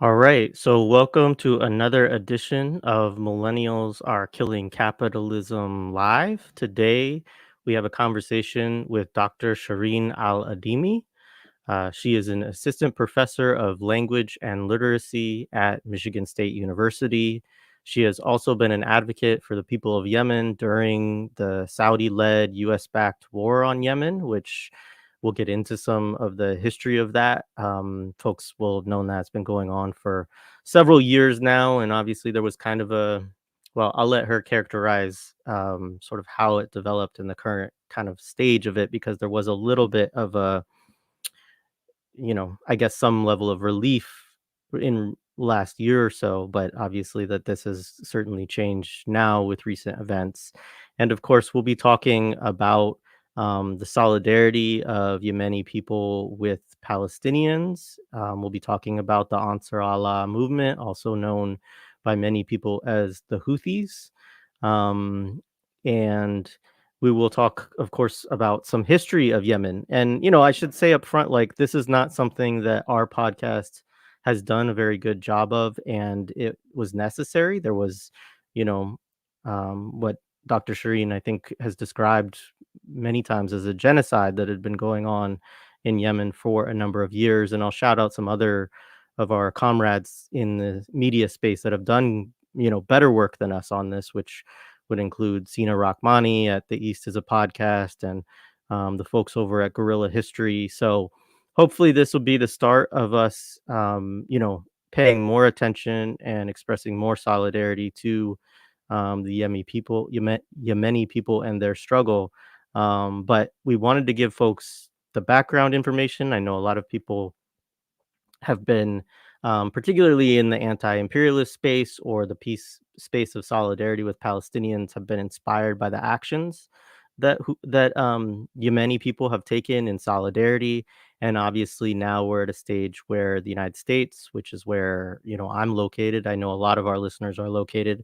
All right, so welcome to another edition of Millennials Are Killing Capitalism Live. Today, we have a conversation with Dr. Shireen Al-Adeimi. She is an assistant professor of language and literacy at Michigan State University. She has also been an advocate for the people of Yemen during the Saudi led US backed war on Yemen, which we'll get into some of the history of that. Folks will have known that it's been going on for several years now. And obviously, there was kind of I'll let her characterize sort of how it developed in the current kind of stage of it, because there was a little bit of I guess some level of relief in last year or so, but obviously that this has certainly changed now with recent events. And of course, we'll be talking about the solidarity of Yemeni people with Palestinians. We'll be talking about the Ansar Allah movement, also known by many people as the Houthis. Um, and we will talk, of course, about some history of Yemen. And, I should say up front, like, this is not something that our podcast has done a very good job of, and it was necessary. There was, you know, what Dr. Shireen, I think, has described many times as a genocide that had been going on in Yemen for a number of years. And I'll shout out some other of our comrades in the media space that have done, better work than us on this, which would include Sina Rahmani at The East is a Podcast and the folks over at Guerrilla History. So hopefully this will be the start of us, paying more attention and expressing more solidarity to the Yemeni people and their struggle. But we wanted to give folks the background information. I know a lot of people have been, particularly in the anti-imperialist space or the peace space of solidarity with Palestinians, have been inspired by the actions that Yemeni people have taken in solidarity. And obviously now we're at a stage where the United States, which is where I'm located, I know a lot of our listeners are located,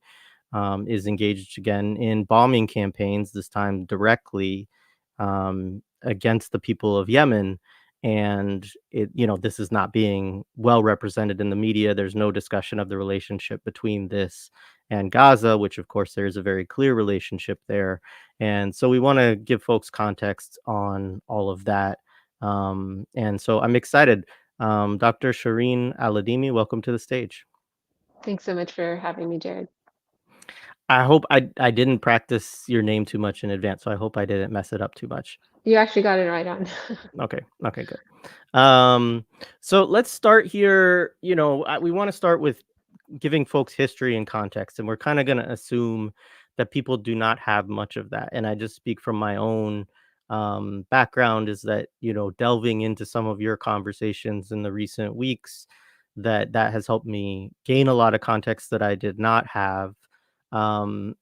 is engaged again in bombing campaigns, this time directly against the people of Yemen. And this is not being well represented in the media. There's no discussion of the relationship between this and Gaza, which of course there is a very clear relationship there. And so we want to give folks context on all of that. And so I'm excited. Dr. Shireen Al-Adeimi, welcome to the stage. Thanks so much for having me, Jared. I hope I didn't practice your name too much in advance, so I hope I didn't mess it up too much. You actually got it right on. Okay. Okay, good. Um, so let's start here. We want to start with giving folks history and context, and we're kind of going to assume that people do not have much of that. And I just speak from my own background, is that, delving into some of your conversations in the recent weeks, that has helped me gain a lot of context that I did not have. And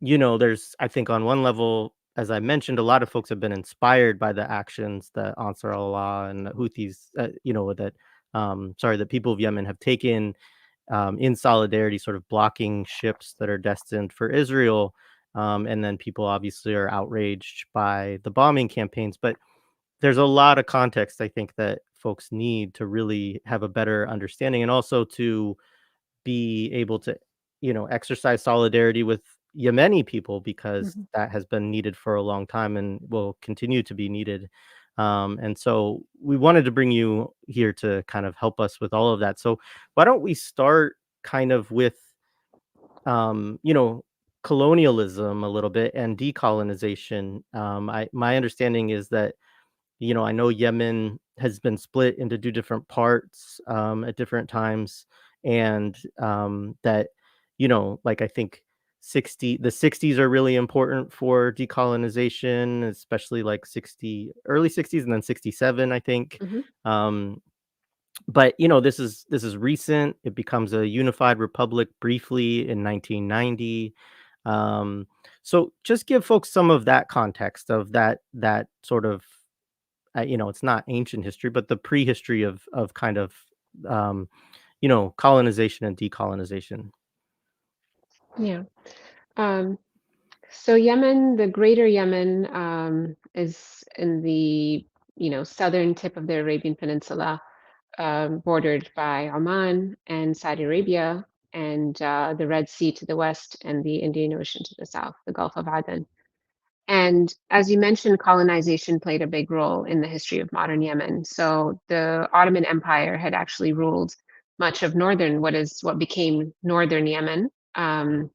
there's, I think, on one level, as I mentioned, a lot of folks have been inspired by the actions that Ansar Allah and the Houthis, that people of Yemen have taken in solidarity, sort of blocking ships that are destined for Israel. And then people obviously are outraged by the bombing campaigns. But there's a lot of context, I think, that folks need to really have a better understanding, and also to be able to, exercise solidarity with Yemeni people, because Mhm. that has been needed for a long time and will continue to be needed. And so we wanted to bring you here to kind of help us with all of that. So why don't we start kind of with, um, you know, colonialism a little bit and decolonization. My understanding is that, I know Yemen has been split into two different parts at different times, and that, like, I think the 60s are really important for decolonization, especially like early 60s and then 67, I think. Mhm. Um, but this is recent. It becomes a unified republic briefly in 1990. Um, so just give folks some of that context of that sort of, it's not ancient history, but the prehistory of kind of, um, colonization and decolonization. Yeah. Um, so Yemen, the greater Yemen, is in the, southern tip of the Arabian Peninsula. bordered by Oman and Saudi Arabia, and the Red Sea to the west, and the Indian Ocean to the south, the Gulf of Aden. And as you mentioned, colonization played a big role in the history of modern Yemen. So the Ottoman Empire had actually ruled much of what became northern Yemen, on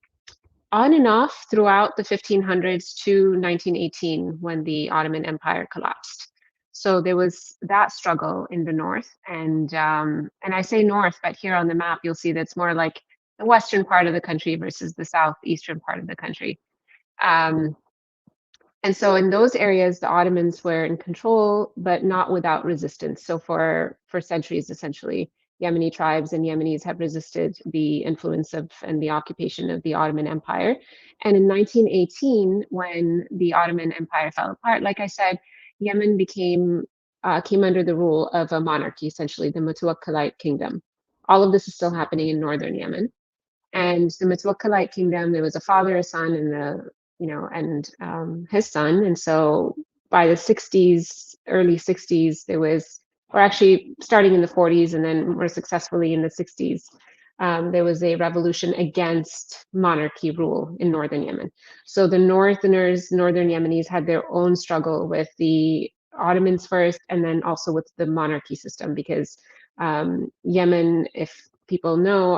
and off throughout the 1500s to 1918, when the Ottoman Empire collapsed. So there was that struggle in the north, and I say north, but here on the map you'll see that's more like the western part of the country versus the southeastern part of the country. Um, and so in those areas, the Ottomans were in control, but not without resistance. So for centuries, essentially, Yemeni tribes and Yemenis have resisted the influence of and the occupation of the Ottoman Empire. And in 1918, when the Ottoman Empire fell apart, like I said, Yemen came under the rule of a monarchy, essentially the Mutawakkalite kingdom. All of this is still happening in northern Yemen. And the Mutawakkalite kingdom, there was a father, a son, and his son. And so by the 60s, early 60s, there was, or actually starting in the 40s and then more successfully in the 60s, there was a revolution against monarchy rule in northern Yemen. So the northern Yemenis had their own struggle with the Ottomans first, and then also with the monarchy system, because Yemen, if people know,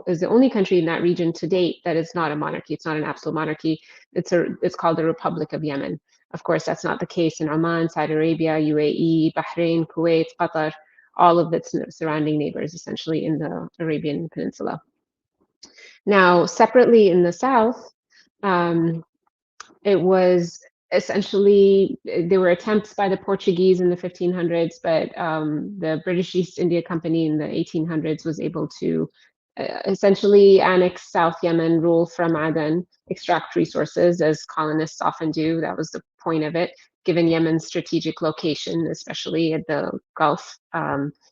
is the only country in that region to date that is not a monarchy. It's not an absolute monarchy. It's called the Republic of Yemen. Of course, that's not the case in Oman, Saudi Arabia, UAE, Bahrain, Kuwait, Qatar, all of its surrounding neighbors, essentially in the Arabian Peninsula. Now, separately in the south, it was essentially, there were attempts by the Portuguese in the 1500s, but the British East India Company in the 1800s was able to essentially annex South Yemen, rule from Aden, extract resources as colonists often do. That was the point of it, given Yemen's strategic location, especially at the Gulf,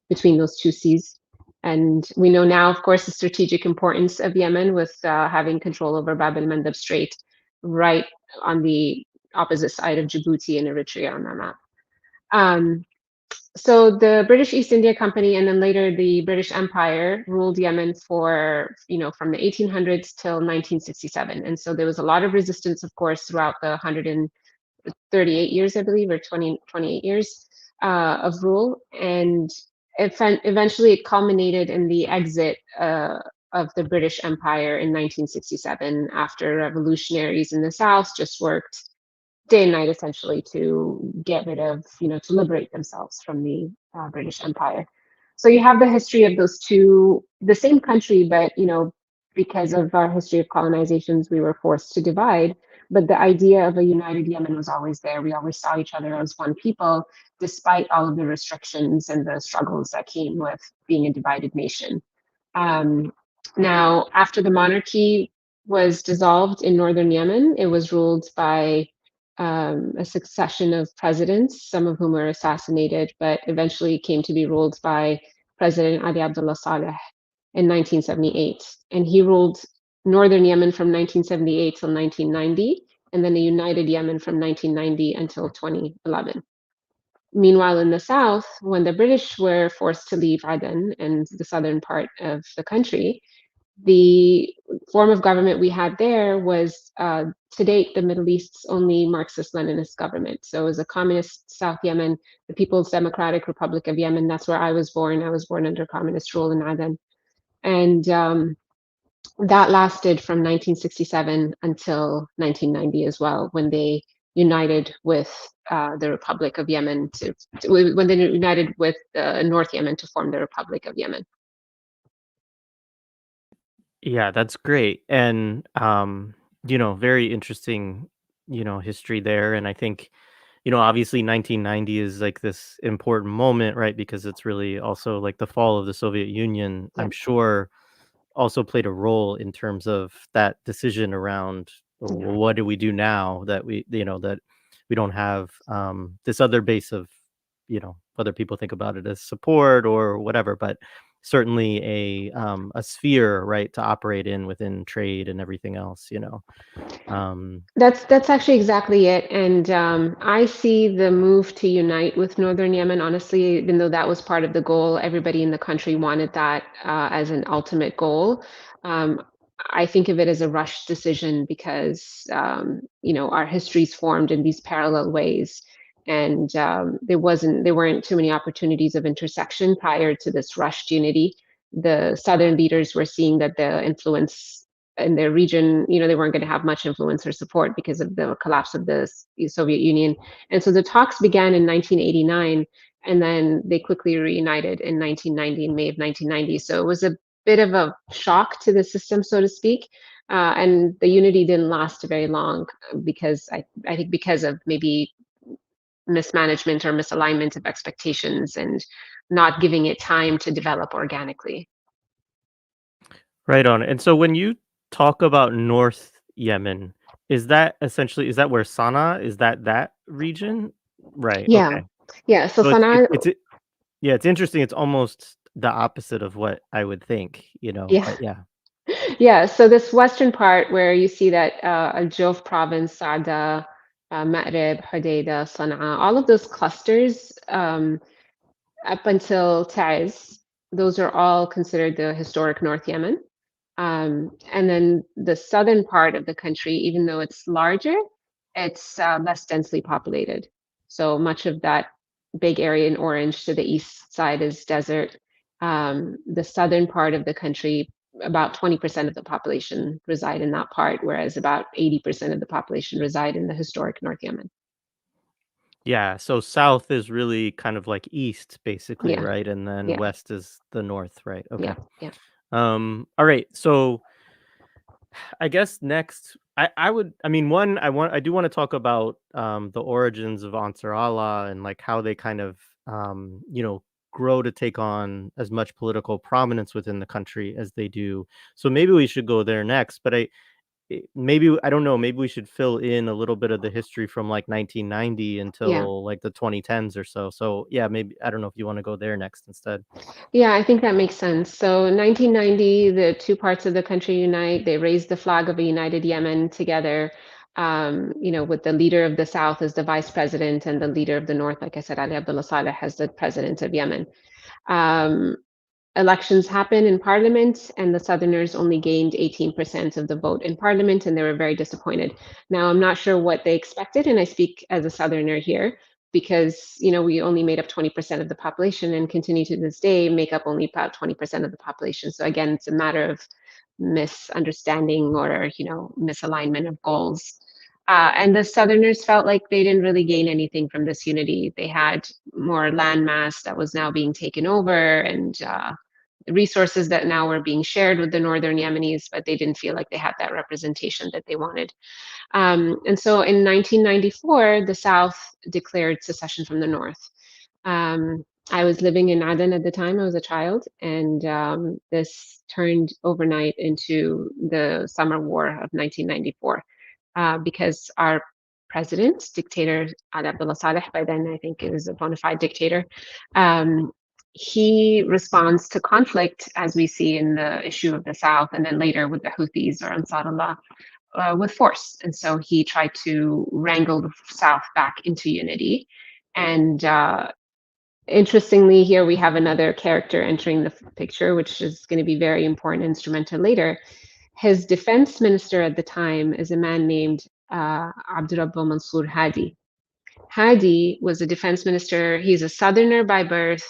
between those two seas. And we know now, of course, the strategic importance of Yemen with having control over Bab el-Mandeb Strait, right on the opposite side of Djibouti and Eritrea on that map. So the British East India Company and then later the British Empire ruled Yemen for, from the 1800s till 1967. And so there was a lot of resistance, of course, throughout the 138 years, I believe, or 28 years of rule. And eventually it culminated in the exit of the British Empire in 1967, after revolutionaries in the South just worked day and night essentially to get rid of, to liberate themselves from the British Empire. So you have the history of those two, the same country, but, because of our history of colonizations, we were forced to divide. But the idea of a united Yemen was always there. We always saw each other as one people, despite all of the restrictions and the struggles that came with being a divided nation. Now, after the monarchy was dissolved in northern Yemen, it was ruled by a succession of presidents, some of whom were assassinated, but eventually came to be ruled by President Ali Abdullah Saleh in 1978. And he ruled northern Yemen from 1978 till 1990, and then a united Yemen from 1990 until 2011. Meanwhile, in the south, when the British were forced to leave Aden and the southern part of the country, the form of government we had there was, to date, the Middle East's only Marxist-Leninist government. So it was a communist South Yemen, the People's Democratic Republic of Yemen. That's where I was born. I was born under communist rule in Aden. And that lasted from 1967 until 1990 as well, when they united with the Republic of Yemen, when they united with North Yemen to form the Republic of Yemen. Yeah, that's great. And very interesting, history there. And I think, obviously 1990 is like this important moment, right? Because it's really also like the fall of the Soviet Union, Yeah, I'm sure also played a role in terms of that decision around, yeah, well, what do we do now that that we don't have this other base of, whether people think about it as support or whatever, but certainly a sphere, right, to operate in within trade and everything else, you know. Um, That's actually exactly it, and I see the move to unite with Northern Yemen. Honestly, even though that was part of the goal, everybody in the country wanted that as an ultimate goal. Um, I think of it as a rushed decision because our history's formed in these parallel ways, and there weren't too many opportunities of intersection prior to this rushed unity. The southern leaders were seeing that the influence in their region, they weren't going to have much influence or support because of the collapse of the Soviet Union. And so the talks began in 1989, and then they quickly reunited in 1990, in May of 1990. So it was a bit of a shock to the system, so to speak. And the unity didn't last very long because I think because of maybe mismanagement or misalignment of expectations and not giving it time to develop organically. right on. And so when you talk about North Yemen, is that where Sana'a is, that region? Right. Yeah. Okay. Yeah. So So Sana'a, yeah, it's interesting. It's almost the opposite of what I would think, you know. yeah. But yeah. Yeah, so this western part where you see that Al Jawf province, Saada, Ma'rib, Hodeidah, Sana'a, all of those clusters up until Taiz, those are all considered the historic North Yemen. And then the southern part of the country, even though it's larger, it's less densely populated. So much of that big area in orange to the east side is desert. The southern part of the country, about 20% of the population reside in that part, whereas about 80% of the population reside in the historic North Yemen. Yeah, so south is really kind of like east basically, Yeah, right? And then yeah, west is the north, right? Okay. yeah, yeah, All right. So I guess next I would I mean one I do want to talk about the origins of Ansar Allah and like how they kind of you know grow to take on as much political prominence within the country as they do. So maybe we should go there next, but maybe I don't know, maybe we should fill in a little bit of the history from like 1990 yeah. until like the 2010s or so. So yeah, maybe I don't know if you want to go there next instead. Yeah, I think that makes sense. So in 1990, the two parts of the country unite. They raise the flag of a united Yemen together, with the leader of the South as the vice president and the leader of the North, like I said, Ali Abdullah Saleh, as the president of Yemen. Um, Elections happened in parliament, and the Southerners only gained 18% of the vote in parliament, and they were very disappointed. Now, I'm not sure what they expected, and I speak as a Southerner here because we only made up 20% of the population and continue to this day make up only about 20% of the population. So again, it's a matter of misunderstanding or misalignment of goals. And the Southerners felt like they didn't really gain anything from this unity. They had more landmass that was now being taken over, and resources that now were being shared with the northern Yemenis, but they didn't feel like they had that representation that they wanted. And so in 1994, the South declared secession from the North. I was living in Aden at the time. I was a child, and this turned overnight into the summer war of 1994 because our president, dictator Ali Abdullah Saleh, by then I think it was a bona fide dictator, um, he responds to conflict as we see in the issue of the South and then later with the Houthis or Ansar Allah with force. And so he tried to wrangle the South back into unity. And interestingly, here we have another character entering the picture, which is going to be very important, instrumental later. His defense minister at the time is a man named Abdurrabbu Mansour Hadi. Hadi was a defense minister. He's a Southerner by birth,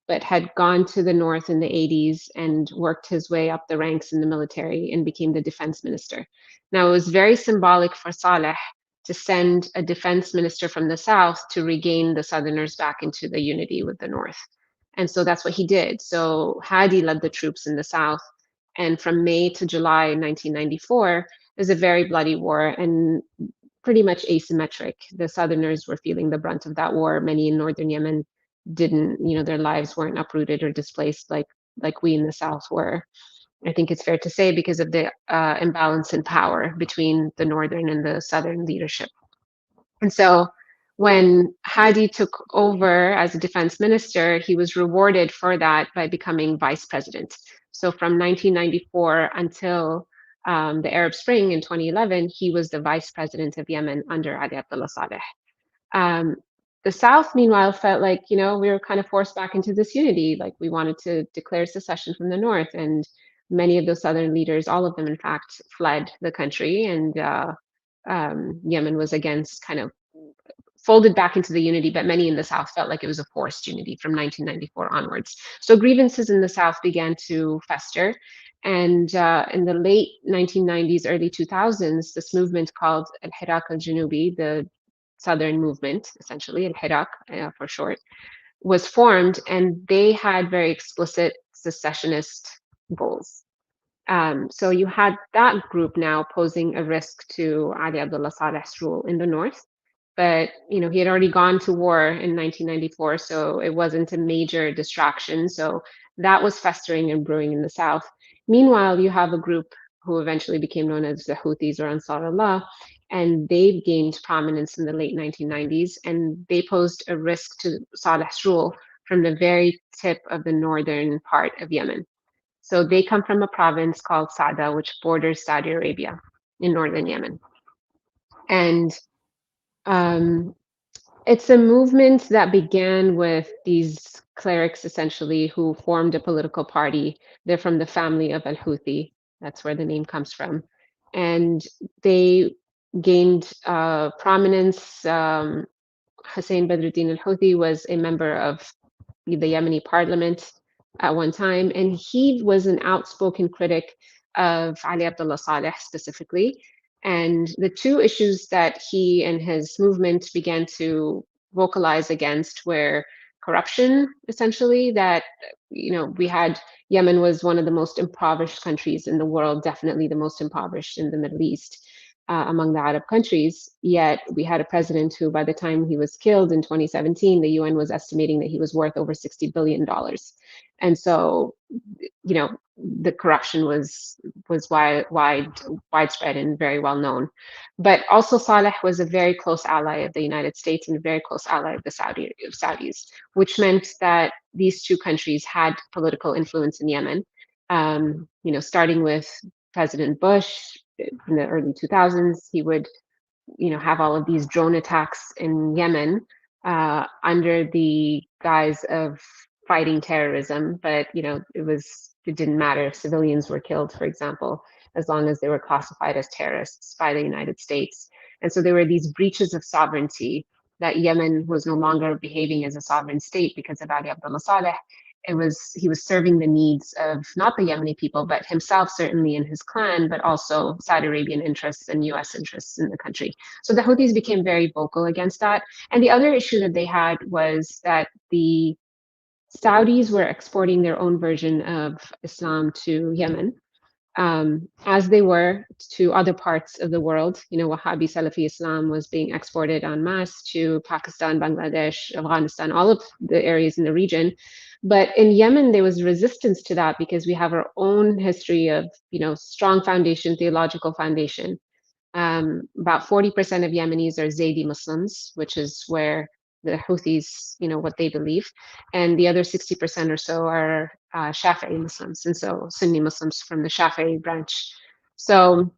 but had gone to the North in the 80s and worked his way up the ranks in the military and became the defense minister. Now, it was very symbolic for Saleh to send a defense minister from the South to regain the Southerners back into the unity with the North. And so that's what he did. So Hadi led the troops in the South. And from May to July 1994, it was a very bloody war. And pretty much asymmetric. The Southerners were feeling the brunt of that war. Many in northern Yemen didn't, their lives weren't uprooted or displaced like we in the South were. I think it's fair to say because of the imbalance in power between the northern and the southern leadership. And so When Hadi took over as a defense minister, he was rewarded for that by becoming vice president. So from 1994 until the Arab Spring in 2011, he was the vice president of Yemen under Ali Abdullah Saleh. Um, the South, meanwhile, felt like, we were kind of forced back into this unity. Like we wanted to declare secession from the North. And many of those Southern leaders, all of them, in fact, fled the country. And Yemen was against kind of folded back into the unity, but many in the South felt like it was a forced unity from 1994 onwards. So grievances in the South began to fester. And in the late 1990s, early 2000s, this movement called Al-Hirak al-Janubi, the Southern movement, essentially, Al-Hirak for short, was formed, and they had very explicit secessionist goals. So you had that group now posing a risk to Ali Abdullah Saleh's rule in the north. But he had already gone to war in 1994, so it wasn't a major distraction. So that was festering and brewing in the south. Meanwhile, you have a group who eventually became known as the Houthis or Ansar Allah, and they gained prominence in the late 1990s, and they posed a risk to Saleh's rule from the very tip of the northern part of Yemen. So they come from a province called Sada, which borders Saudi Arabia in northern Yemen. And um, it's a movement that began with these clerics essentially who formed a political party. They're from the family of Al-Houthi. That's where the name comes from. And they gained prominence. Hussein Badruddin al-Houthi was a member of the Yemeni parliament at one time, and he was an outspoken critic of Ali Abdullah Saleh specifically. And the two issues that he and his movement began to vocalize against were corruption, essentially, that, we had Yemen was one of the most impoverished countries in the world, definitely the most impoverished in the Middle East among the Arab countries. Yet we had a president who, by the time he was killed in 2017, the UN was estimating that he was worth over $60 billion. And so, the corruption was widespread and very well known. But also Saleh was a very close ally of the United States and a very close ally of the Saudis, which meant that these two countries had political influence in Yemen. Starting with President Bush in the early 2000s, he would, have all of these drone attacks in Yemen under the guise of fighting terrorism. But, it didn't matter if civilians were killed, for example, as long as they were classified as terrorists by the United States. And so there were these breaches of sovereignty that Yemen was no longer behaving as a sovereign state because of Ali Abdullah Saleh. He was serving the needs of not the Yemeni people, but himself certainly and his clan, but also Saudi Arabian interests and US interests in the country. So the Houthis became very vocal against that. And the other issue that they had was that the Saudis were exporting their own version of Islam to Yemen, as they were to other parts of the world. Wahhabi Salafi Islam was being exported en masse to Pakistan, Bangladesh, Afghanistan, all of the areas in the region. But in Yemen, there was resistance to that because we have our own history of, strong foundation, theological foundation. About 40% of Yemenis are Zaydi Muslims, which is where the Houthis, what they believe. And the other 60% or so are Shafi'i Muslims, and so Sunni Muslims from the Shafi'i branch. So,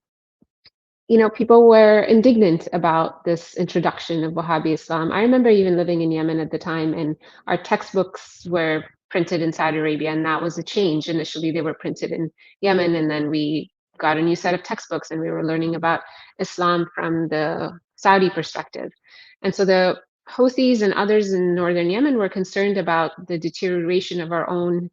people were indignant about this introduction of Wahhabi Islam. I remember even living in Yemen at the time, and our textbooks were printed in Saudi Arabia, and that was a change. Initially, they were printed in Yemen, and then we got a new set of textbooks, and we were learning about Islam from the Saudi perspective. And so the Houthis and others in northern Yemen were concerned about the deterioration of our own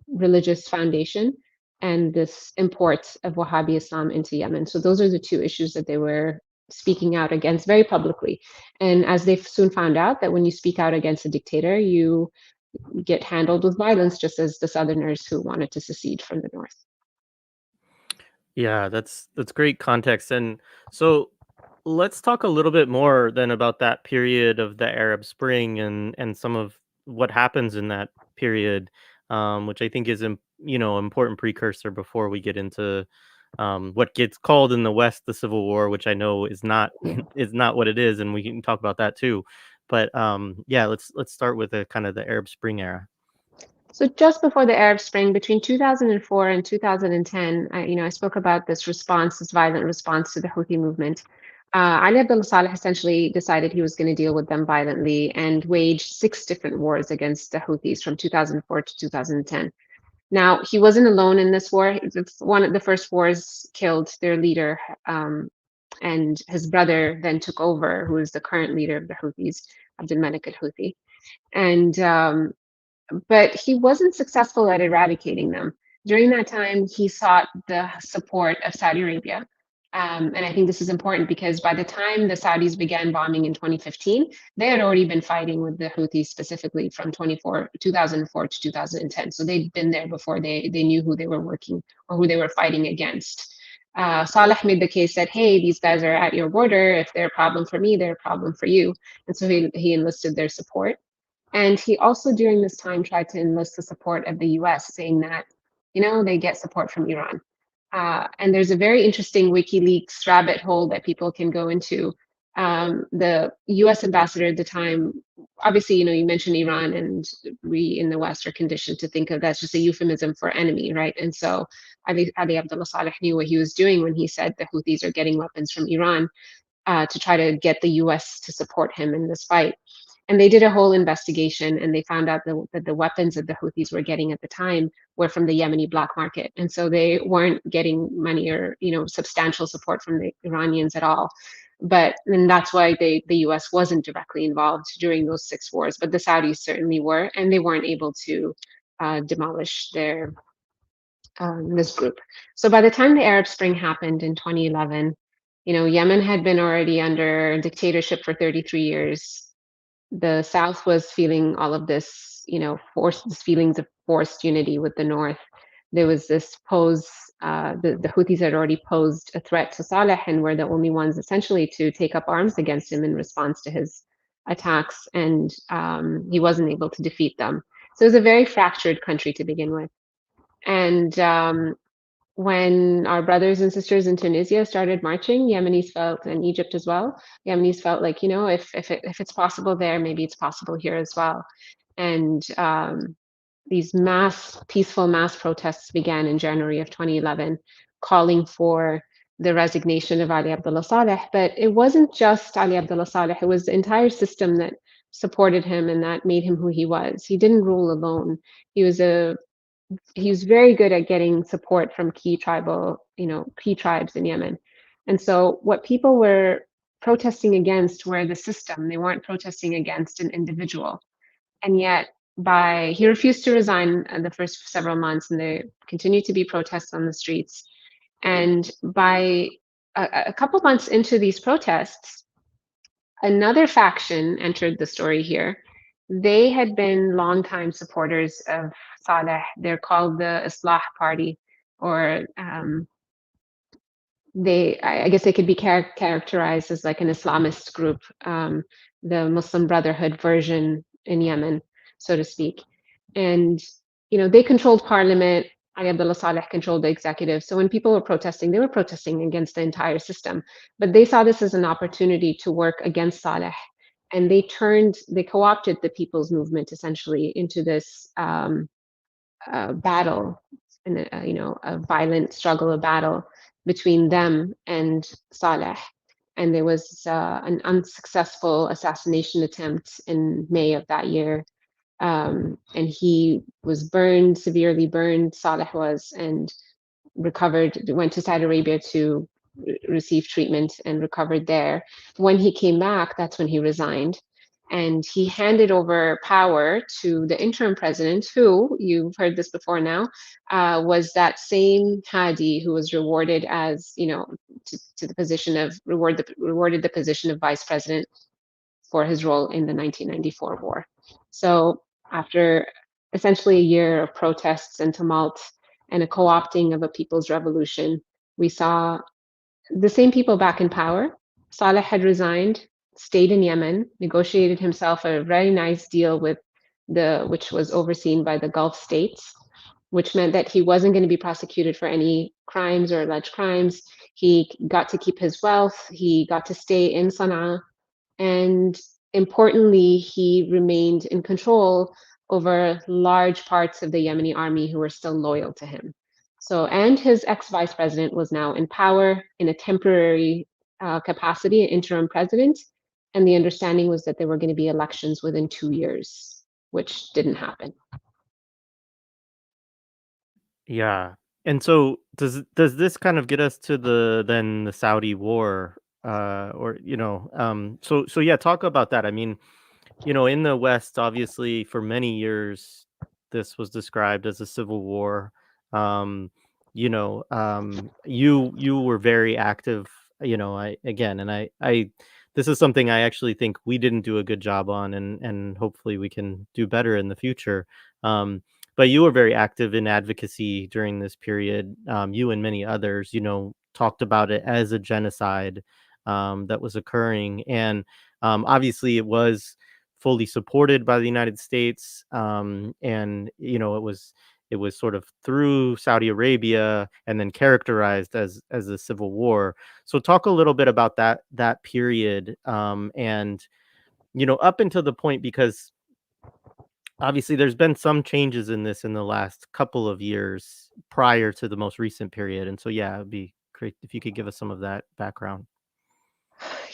religious foundation and this import of Wahhabi Islam into Yemen. So those are the two issues that they were speaking out against very publicly. And as they soon found out, that when you speak out against a dictator, you get handled with violence, just as the Southerners who wanted to secede from the North. Yeah, that's great context. And so let's talk a little bit more then about that period of the Arab Spring and some of what happens in that period, which I think is important precursor before we get into what gets called in the West the Civil War, which I know is not Yeah. is not what it is, and we can talk about that too. But yeah, let's start with the kind of the Arab Spring era. So just before the Arab Spring, between 2004 and 2010, I spoke about this response, this violent response to the Houthi movement. Ali Abdullah Saleh essentially decided he was going to deal with them violently and waged 6 different wars against the Houthis from 2004 to 2010. Now, he wasn't alone in this war. It's one of the first wars killed their leader, and his brother then took over, who is the current leader of the Houthis, Abdul Malik al-Houthi. And but he wasn't successful at eradicating them. During that time, he sought the support of Saudi Arabia. And I think this is important because by the time the Saudis began bombing in 2015, they had already been fighting with the Houthis specifically from 2004 to 2010. So they'd been there before they knew who they were working or who they were fighting against. Saleh made the case that, hey, these guys are at your border. If they're a problem for me, they're a problem for you. And so he enlisted their support. And he also, during this time, tried to enlist the support of the US, saying that, they get support from Iran. And there's a very interesting WikiLeaks rabbit hole that people can go into. The US ambassador at the time, obviously, you mentioned Iran, and we in the West are conditioned to think of that's just a euphemism for enemy, right? And so Ali Abdullah Saleh knew what he was doing when he said the Houthis are getting weapons from Iran to try to get the US to support him in this fight. And they did a whole investigation, and they found out that the weapons that the Houthis were getting at the time were from the Yemeni black market. And so they weren't getting money or, substantial support from the Iranians at all. And that's why the US wasn't directly involved during those 6 wars, but the Saudis certainly were, and they weren't able to demolish this group. So by the time the Arab Spring happened in 2011, Yemen had been already under dictatorship for 33 years. The South was feeling all of this, these feelings of forced unity with the North. There was this the Houthis had already posed a threat to Saleh and were the only ones essentially to take up arms against him in response to his attacks, and he wasn't able to defeat them. So it was a very fractured country to begin with. And when our brothers and sisters in Tunisia started marching, Yemenis felt, and Egypt as well, Yemenis felt like, if it's possible there, maybe it's possible here as well. And these peaceful mass protests began in January of 2011, calling for the resignation of Ali Abdullah Saleh. But it wasn't just Ali Abdullah Saleh, it was the entire system that supported him and that made him who he was. He didn't rule alone. He was very good at getting support from key tribes in Yemen. And so what people were protesting against were the system. They weren't protesting against an individual. And yet he refused to resign in the first several months, and there continued to be protests on the streets. And by a couple months into these protests, another faction entered the story here. They had been longtime supporters of Saleh. They're called the Islah Party, or I guess they could be characterized as like an Islamist group, the Muslim Brotherhood version in Yemen, so to speak. And they controlled parliament. Ali Abdullah Saleh controlled the executive. So when people were protesting, they were protesting against the entire system. But they saw this as an opportunity to work against Saleh. And they co-opted the people's movement essentially into this battle, and a violent struggle, a battle between them and Saleh. And there was an unsuccessful assassination attempt in May of that year. And he was severely burned, Saleh was, and went to Saudi Arabia to receive treatment and recovered there. When he came back, that's when he resigned. And he handed over power to the interim president, who, you've heard this before now, was that same Hadi who was rewarded to the position of, rewarded the position of vice president for his role in the 1994 war. So after essentially a year of protests and tumult and a co-opting of a people's revolution, we saw the same people back in power. Saleh had resigned, stayed in Yemen, negotiated himself a very nice deal which was overseen by the Gulf states. which meant that he wasn't going to be prosecuted for any crimes or alleged crimes. He got to keep his wealth. He got to stay in Sana'a. And importantly, he remained in control over large parts of the Yemeni army who were still loyal to him. So, and his ex vice president was now in power in a temporary capacity, an interim president. And the understanding was that there were going to be elections within 2 years, which didn't happen. Yeah. And so does this kind of get us to the Saudi war, or so yeah, talk about that. I mean, in the West, obviously, for many years, this was described as a civil war. You were very active. I again, and I this is something I actually think we didn't do a good job on, and hopefully we can do better in the future. But you were very active in advocacy during this period. You and many others, talked about it as a genocide that was occurring, and obviously it was fully supported by the United States, and it was sort of through Saudi Arabia and then characterized as a civil war. So talk a little bit about that period, and up until the point, because obviously there's been some changes in this in the last couple of years prior to the most recent period, and so yeah, it'd be great if you could give us some of that background.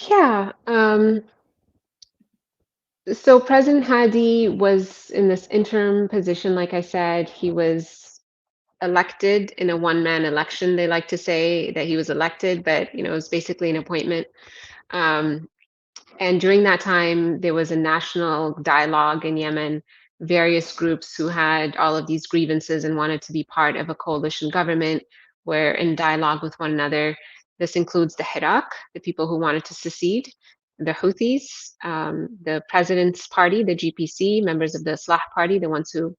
Yeah. So President Hadi was in this interim position. Like I said, he was elected in a one-man election. They like to say that he was elected, but it was basically an appointment. Um, and during that time, there was a national dialogue in Yemen, various groups who had all of these grievances and wanted to be part of a coalition government were in dialogue with one another. This includes the Hirak, the people who wanted to secede, the Houthis, the president's party, the GPC, members of the Islah party, the ones who,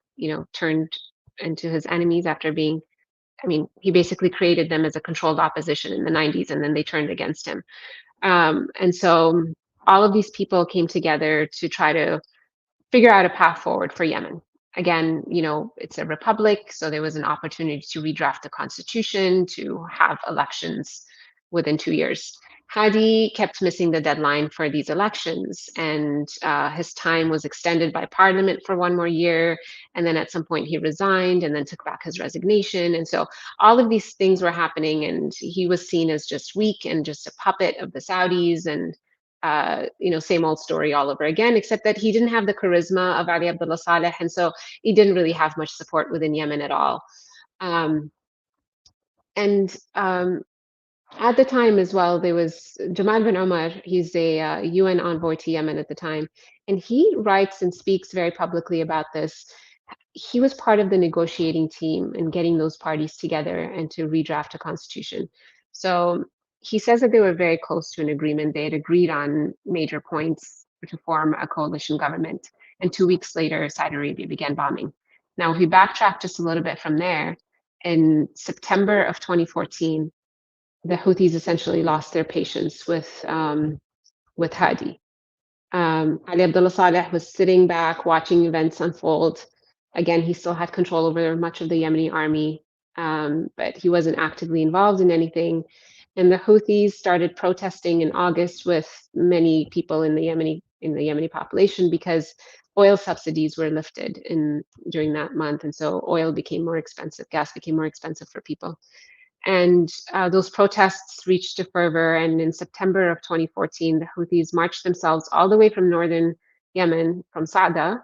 turned into his enemies after being, I mean, he basically created them as a controlled opposition in the 90s, and then they turned against him. And so all of these people came together to try to figure out a path forward for Yemen. Again, it's a republic, so there was an opportunity to redraft the constitution, to have elections within 2 years. Hadi kept missing the deadline for these elections, and his time was extended by parliament for one more year. And then at some point, he resigned and then took back his resignation. And so all of these things were happening, and he was seen as just weak and just a puppet of the Saudis. And same old story all over again, except that he didn't have the charisma of Ali Abdullah Saleh, and so he didn't really have much support within Yemen at all. Um, and at the time as well, there was Jamal bin Omar. He's a UN envoy to Yemen at the time, and he writes and speaks very publicly about this. He was part of the negotiating team and getting those parties together and to redraft a constitution. So he says that they were very close to an agreement. They had agreed on major points to form a coalition government. And 2 weeks later, Saudi Arabia began bombing. Now, if we backtrack just a little bit from there, in September of 2014, the Houthis essentially lost their patience with Hadi. Ali Abdullah Saleh was sitting back watching events unfold. Again, he still had control over much of the Yemeni army, but he wasn't actively involved in anything. And the Houthis started protesting in August with many people in the Yemeni population because oil subsidies were lifted in during that month, and so oil became more expensive, gas became more expensive for people. And those protests reached a fervor. And in September of 2014, the Houthis marched themselves all the way from northern Yemen, from Sa'da,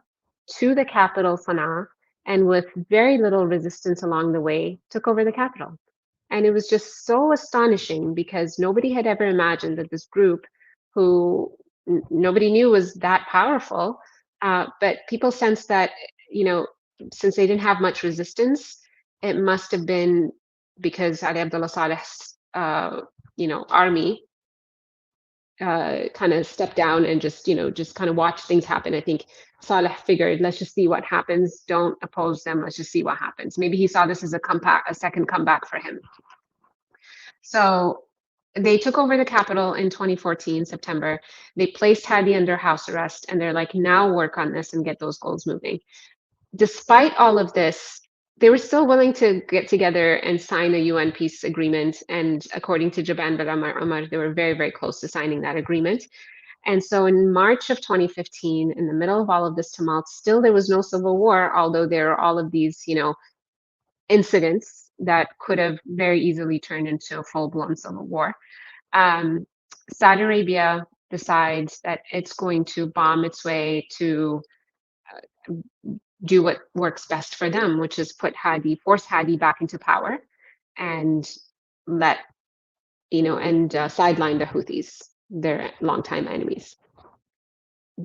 to the capital, Sana'a, and with very little resistance along the way, took over the capital. And it was just so astonishing because nobody had ever imagined that this group, who nobody knew was that powerful, but people sensed that, you know, since they didn't have much resistance, it must have been because Ali Abdullah Saleh's, army kind of stepped down and just kind of watch things happen. I think Saleh figured, let's just see what happens. Don't oppose them. Let's just see what happens. Maybe he saw this as a second comeback for him. So they took over the capital in 2014, September. They placed Hadi under house arrest, and they're like, now work on this and get those goals moving. Despite all of this, they were still willing to get together and sign a UN peace agreement. And according to Jaban Omar, they were very, very close to signing that agreement. And so in March of 2015, in the middle of all of this tumult, still there was no civil war, although there are all of these, incidents that could have very easily turned into a full-blown civil war. Um, Saudi Arabia decides that it's going to bomb its way to do what works best for them, which is force Hadi back into power, and let and sideline the Houthis, their longtime enemies.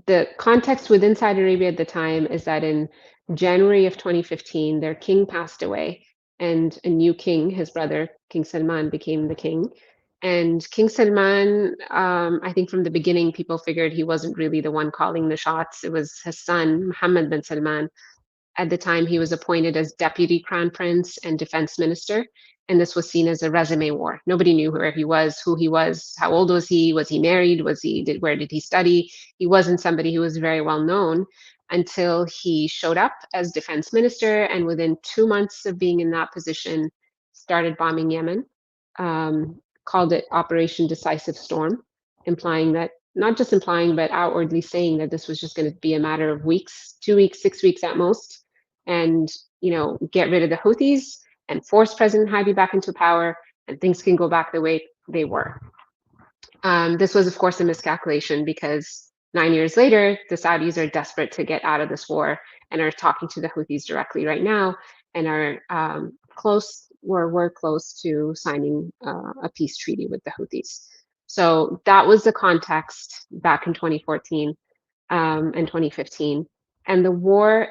The context within Saudi Arabia at the time is that in January of 2015, their king passed away, and a new king, his brother, King Salman, became the king. And King Salman, I think from the beginning, people figured he wasn't really the one calling the shots. It was his son, Mohammed bin Salman. At the time, he was appointed as deputy crown prince and defense minister, and this was seen as a resume war. Nobody knew where he was, who he was, how old was he married, where did he study? He wasn't somebody who was very well known until he showed up as defense minister, and within 2 months of being in that position, started bombing Yemen, called it Operation Decisive Storm, implying that not just implying, but outwardly saying that this was just going to be a matter of weeks, 2 weeks, 6 weeks at most, and get rid of the Houthis and force President Hadi back into power, and things can go back the way they were. This was, of course, a miscalculation because 9 years later, the Saudis are desperate to get out of this war and are talking to the Houthis directly right now, and are we're close to signing a peace treaty with the Houthis. So that was the context back in 2014 and 2015. And the war,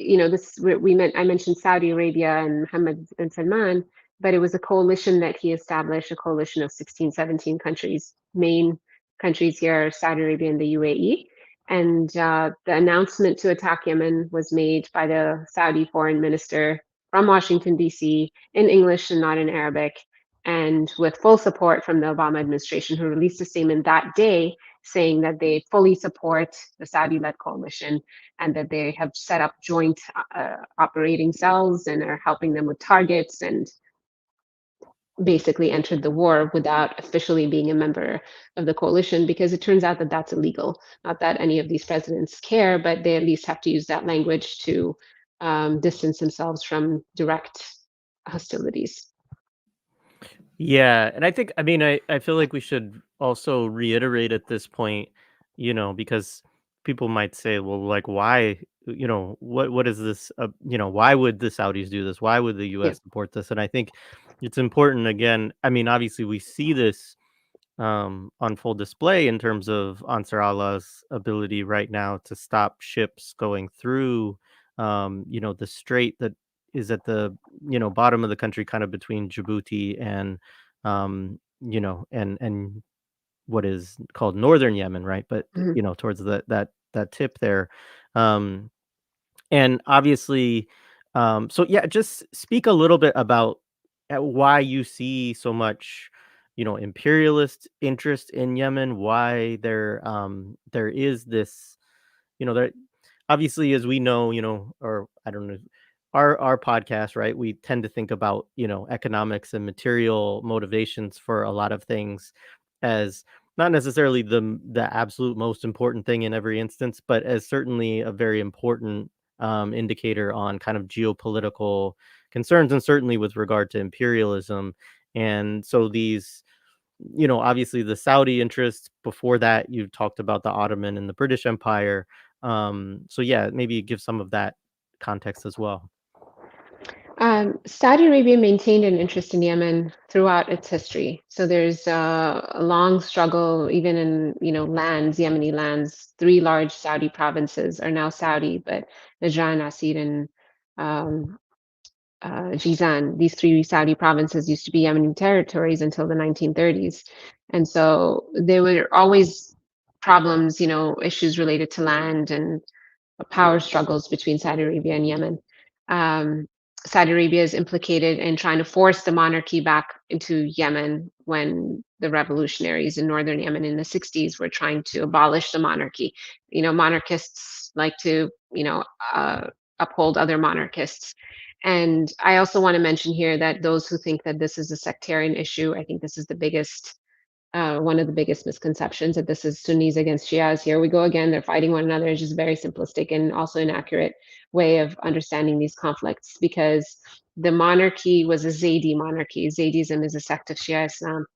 I mentioned Saudi Arabia and Mohammed bin Salman, but it was a coalition that he established, a coalition of 16, 17 countries. Main countries here are Saudi Arabia and the UAE. And the announcement to attack Yemen was made by the Saudi foreign minister from Washington, D.C., in English and not in Arabic, and with full support from the Obama administration, who released a statement that day saying that they fully support the Saudi-led coalition and that they have set up joint operating cells and are helping them with targets, and basically entered the war without officially being a member of the coalition, because it turns out that that's illegal. Not that any of these presidents care, but they at least have to use that language to distance themselves from direct hostilities. Yeah, and I think, I mean, I feel like we should also reiterate at this point, because people might say, well, like, why, what is this, why would the Saudis do this? Why would the Yeah. US support this? And I think it's important, again, I mean, obviously we see this on full display in terms of Ansar Allah's ability right now to stop ships going through, the strait that is at the, bottom of the country, kind of between Djibouti and, and what is called northern Yemen, right? But Mhm. towards that tip there. Um, and obviously, so yeah, just speak a little bit about why you see so much, imperialist interest in Yemen, why there is this, there obviously, as we know, or I don't know, our podcast, right? We tend to think about, economics and material motivations for a lot of things as not necessarily the absolute most important thing in every instance, but as certainly a very important indicator on kind of geopolitical concerns, and certainly with regard to imperialism. And so these, obviously the Saudi interests, before that you talked about the Ottoman and the British Empire. So yeah, maybe give some of that context as well. Saudi Arabia maintained an interest in Yemen throughout its history. So there's a long struggle, even in lands, Yemeni lands. Three large Saudi provinces are now Saudi, but Najran, Asid, and um, Jizan. These three Saudi provinces used to be Yemeni territories until the 1930s, and so there were always problems, issues related to land and power struggles between Saudi Arabia and Yemen. Um, Saudi Arabia is implicated in trying to force the monarchy back into Yemen when the revolutionaries in northern Yemen in the 60s were trying to abolish the monarchy. Monarchists like to, uphold other monarchists. And I also want to mention here that those who think that this is a sectarian issue, I think this is the biggest one of the biggest misconceptions, that this is Sunnis against Shias. Here we go again. They're fighting one another. It's just very simplistic and also inaccurate way of understanding these conflicts, because the monarchy was a Zaydi monarchy. Zaydism is a sect of Shia Islam.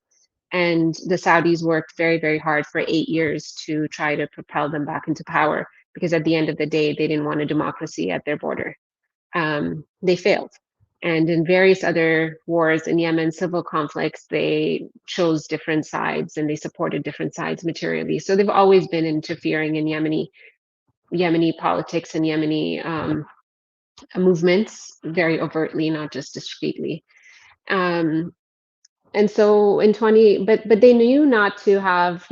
And the Saudis worked very, very hard for 8 years to try to propel them back into power, because at the end of the day, they didn't want a democracy at their border. They failed. And in various other wars in Yemen, civil conflicts, they chose different sides and they supported different sides materially. So they've always been interfering in Yemeni politics and Yemeni movements very overtly, not just discreetly. Um, and so in 20, but they knew not to have,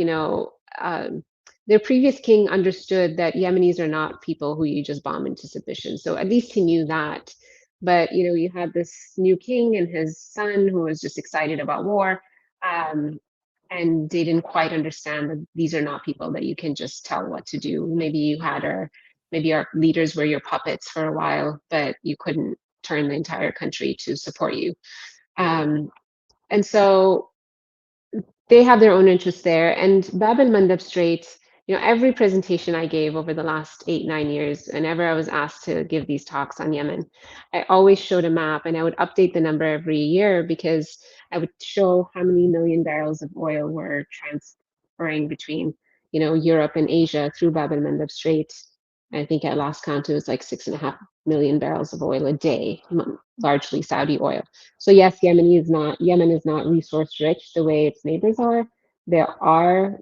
their previous king understood that Yemenis are not people who you just bomb into submission. So at least he knew that. But you had this new king and his son who was just excited about war. Um, and they didn't quite understand that these are not people that you can just tell what to do. Maybe maybe our leaders were your puppets for a while, but you couldn't turn the entire country to support you. Um, and so they have their own interests there. And Bab el Mandab Strait, every presentation I gave over the last 8, 9 years, whenever I was asked to give these talks on Yemen, I always showed a map and I would update the number every year, because I would show how many million barrels of oil were transferring between, Europe and Asia through Bab el Mandab Strait. I think at last count it was like 6.5 million barrels of oil a day, largely Saudi oil. So yes, Yemen is not resource rich the way its neighbors are. There are,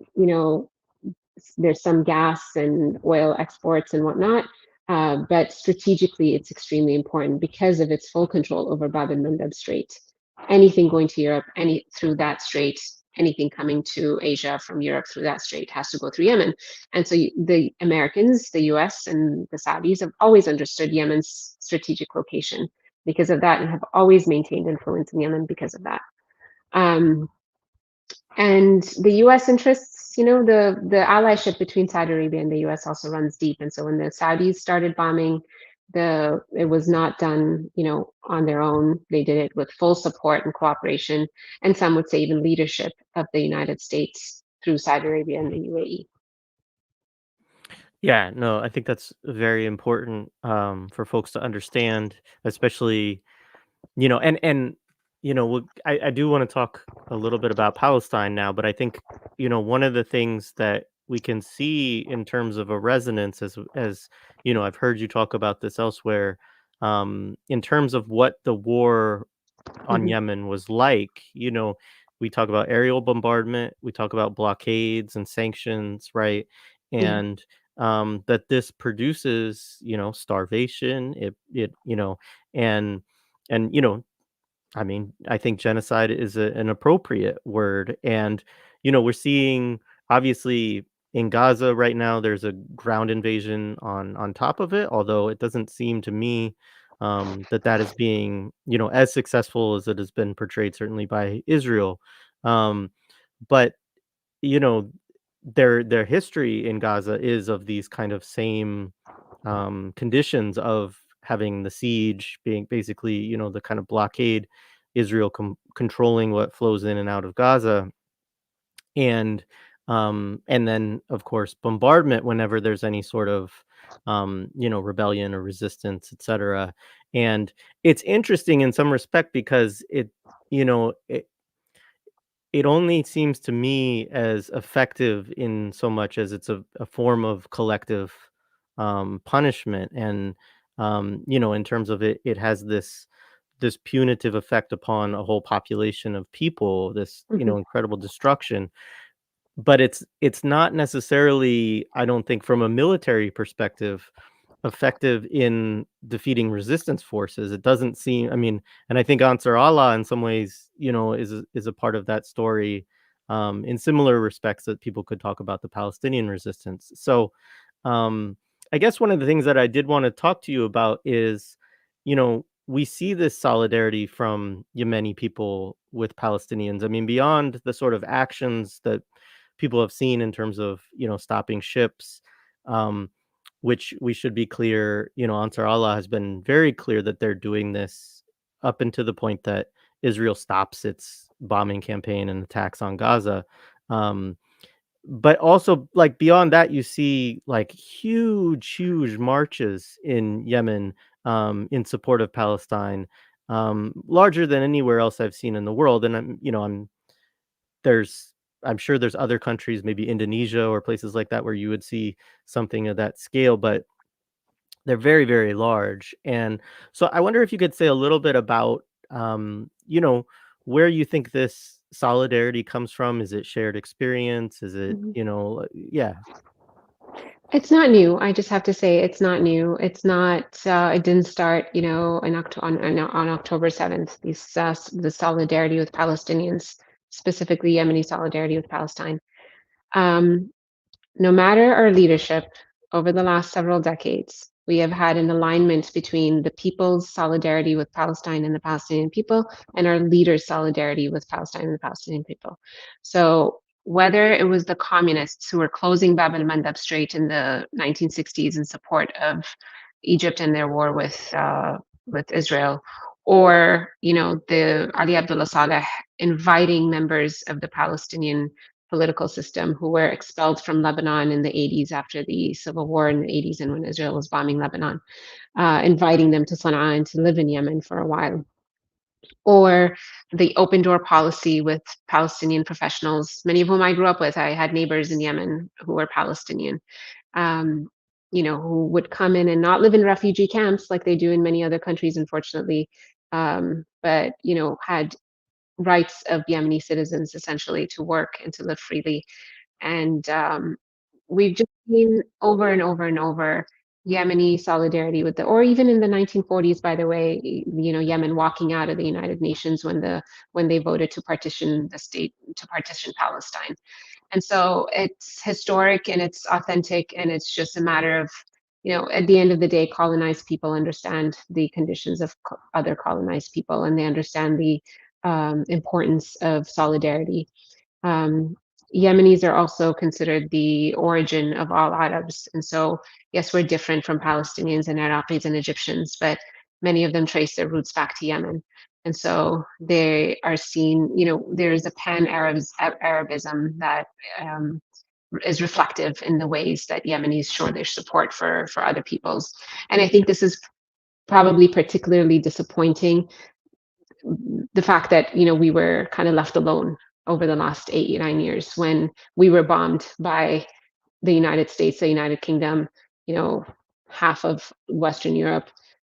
there's some gas and oil exports and whatnot, but strategically it's extremely important because of its full control over Bab el Mandab Strait. Anything going to Europe, through that strait, anything coming to Asia from Europe through that strait has to go through Yemen. And so the Americans, the US, and the Saudis have always understood Yemen's strategic location because of that, and have always maintained influence in Yemen because of that. And the US interests, the allyship between Saudi Arabia and the US also runs deep. And so when the Saudis started bombing, it was not done, on their own. They did it with full support and cooperation, and some would say even leadership of the United States through Saudi Arabia and the UAE. Yeah, no, I think that's very important for folks to understand, especially and I do want to talk a little bit about Palestine now, but I think one of the things that we can see in terms of a resonance, as I've heard you talk about this elsewhere, in terms of what the war on Mhm. Yemen was like. We talk about aerial bombardment, we talk about blockades and sanctions, right? Yeah. And that this produces, starvation. And and I mean, I think genocide is an appropriate word. And, we're seeing obviously in Gaza right now, there's a ground invasion on top of it, although it doesn't seem to me that is being, as successful as it has been portrayed, certainly by Israel. Um, but, you know, their history in Gaza is of these kind of same conditions of having the siege, being basically, the kind of blockade, Israel controlling what flows in and out of Gaza, and then of course bombardment whenever there's any sort of rebellion or resistance, etc. And it's interesting in some respect because you know it, it only seems to me as effective in so much as it's a form of collective punishment. And in terms of it has this punitive effect upon a whole population of people, this Mhm. incredible destruction. But it's not necessarily, I don't think, from a military perspective, effective in defeating resistance forces. It doesn't seem, I mean, and I think Ansar Allah in some ways, is a part of that story, in similar respects that people could talk about the Palestinian resistance. So, I guess one of the things that I did want to talk to you about is, we see this solidarity from Yemeni people with Palestinians. I mean, beyond the sort of actions that people have seen in terms of, stopping ships. Um, which we should be clear, Ansar Allah has been very clear that they're doing this up until the point that Israel stops its bombing campaign and attacks on Gaza. Um, but also, like, beyond that, you see, like, huge marches in Yemen, in support of Palestine, larger than anywhere else I've seen in the world, and there's I'm sure there's other countries, maybe Indonesia or places like that, where you would see something of that scale, but they're very large, and so I wonder if you could say a little bit about, where you think this solidarity comes from. Is it shared experience? Is it, Mhm. yeah. It's not new. I just have to say it's not new. It's not. It didn't start, on October 7th. The solidarity with Palestinians, specifically Yemeni solidarity with Palestine. Um, No matter our leadership over the last several decades, we have had an alignment between the people's solidarity with Palestine and the Palestinian people, and our leaders' solidarity with Palestine and the Palestinian people. So, whether it was the communists who were closing Bab el Mandab Strait in the 1960s in support of Egypt and their war with Israel, or the Ali Abdullah Saleh inviting members of the Palestinian political system who were expelled from Lebanon in the 80s after the civil war in the 80s and when Israel was bombing Lebanon, inviting them to Sana'a and to live in Yemen for a while. Or the open door policy with Palestinian professionals, many of whom I grew up with. I had neighbors in Yemen who were Palestinian, um, who would come in and not live in refugee camps like they do in many other countries, unfortunately, but, had rights of Yemeni citizens essentially to work and to live freely. And we've just seen over and over and over Yemeni solidarity with or even in the 1940s, by the way, Yemen walking out of the United Nations when they voted to partition the state, to partition Palestine. And so it's historic and it's authentic, and it's just a matter of, at the end of the day, colonized people understand the conditions of other colonized people, and they understand the importance of solidarity. um, Yemenis are also considered the origin of all Arabs. And so, yes, we're different from Palestinians and Iraqis and Egyptians, but many of them trace their roots back to Yemen. And so they are seen, there's a pan-Arabism that um, is reflective in the ways that Yemenis show their support for other peoples. And I think this is probably particularly disappointing, the fact that we were kind of left alone over the last 8 9 years when we were bombed by the United States, the United Kingdom, you know, half of Western Europe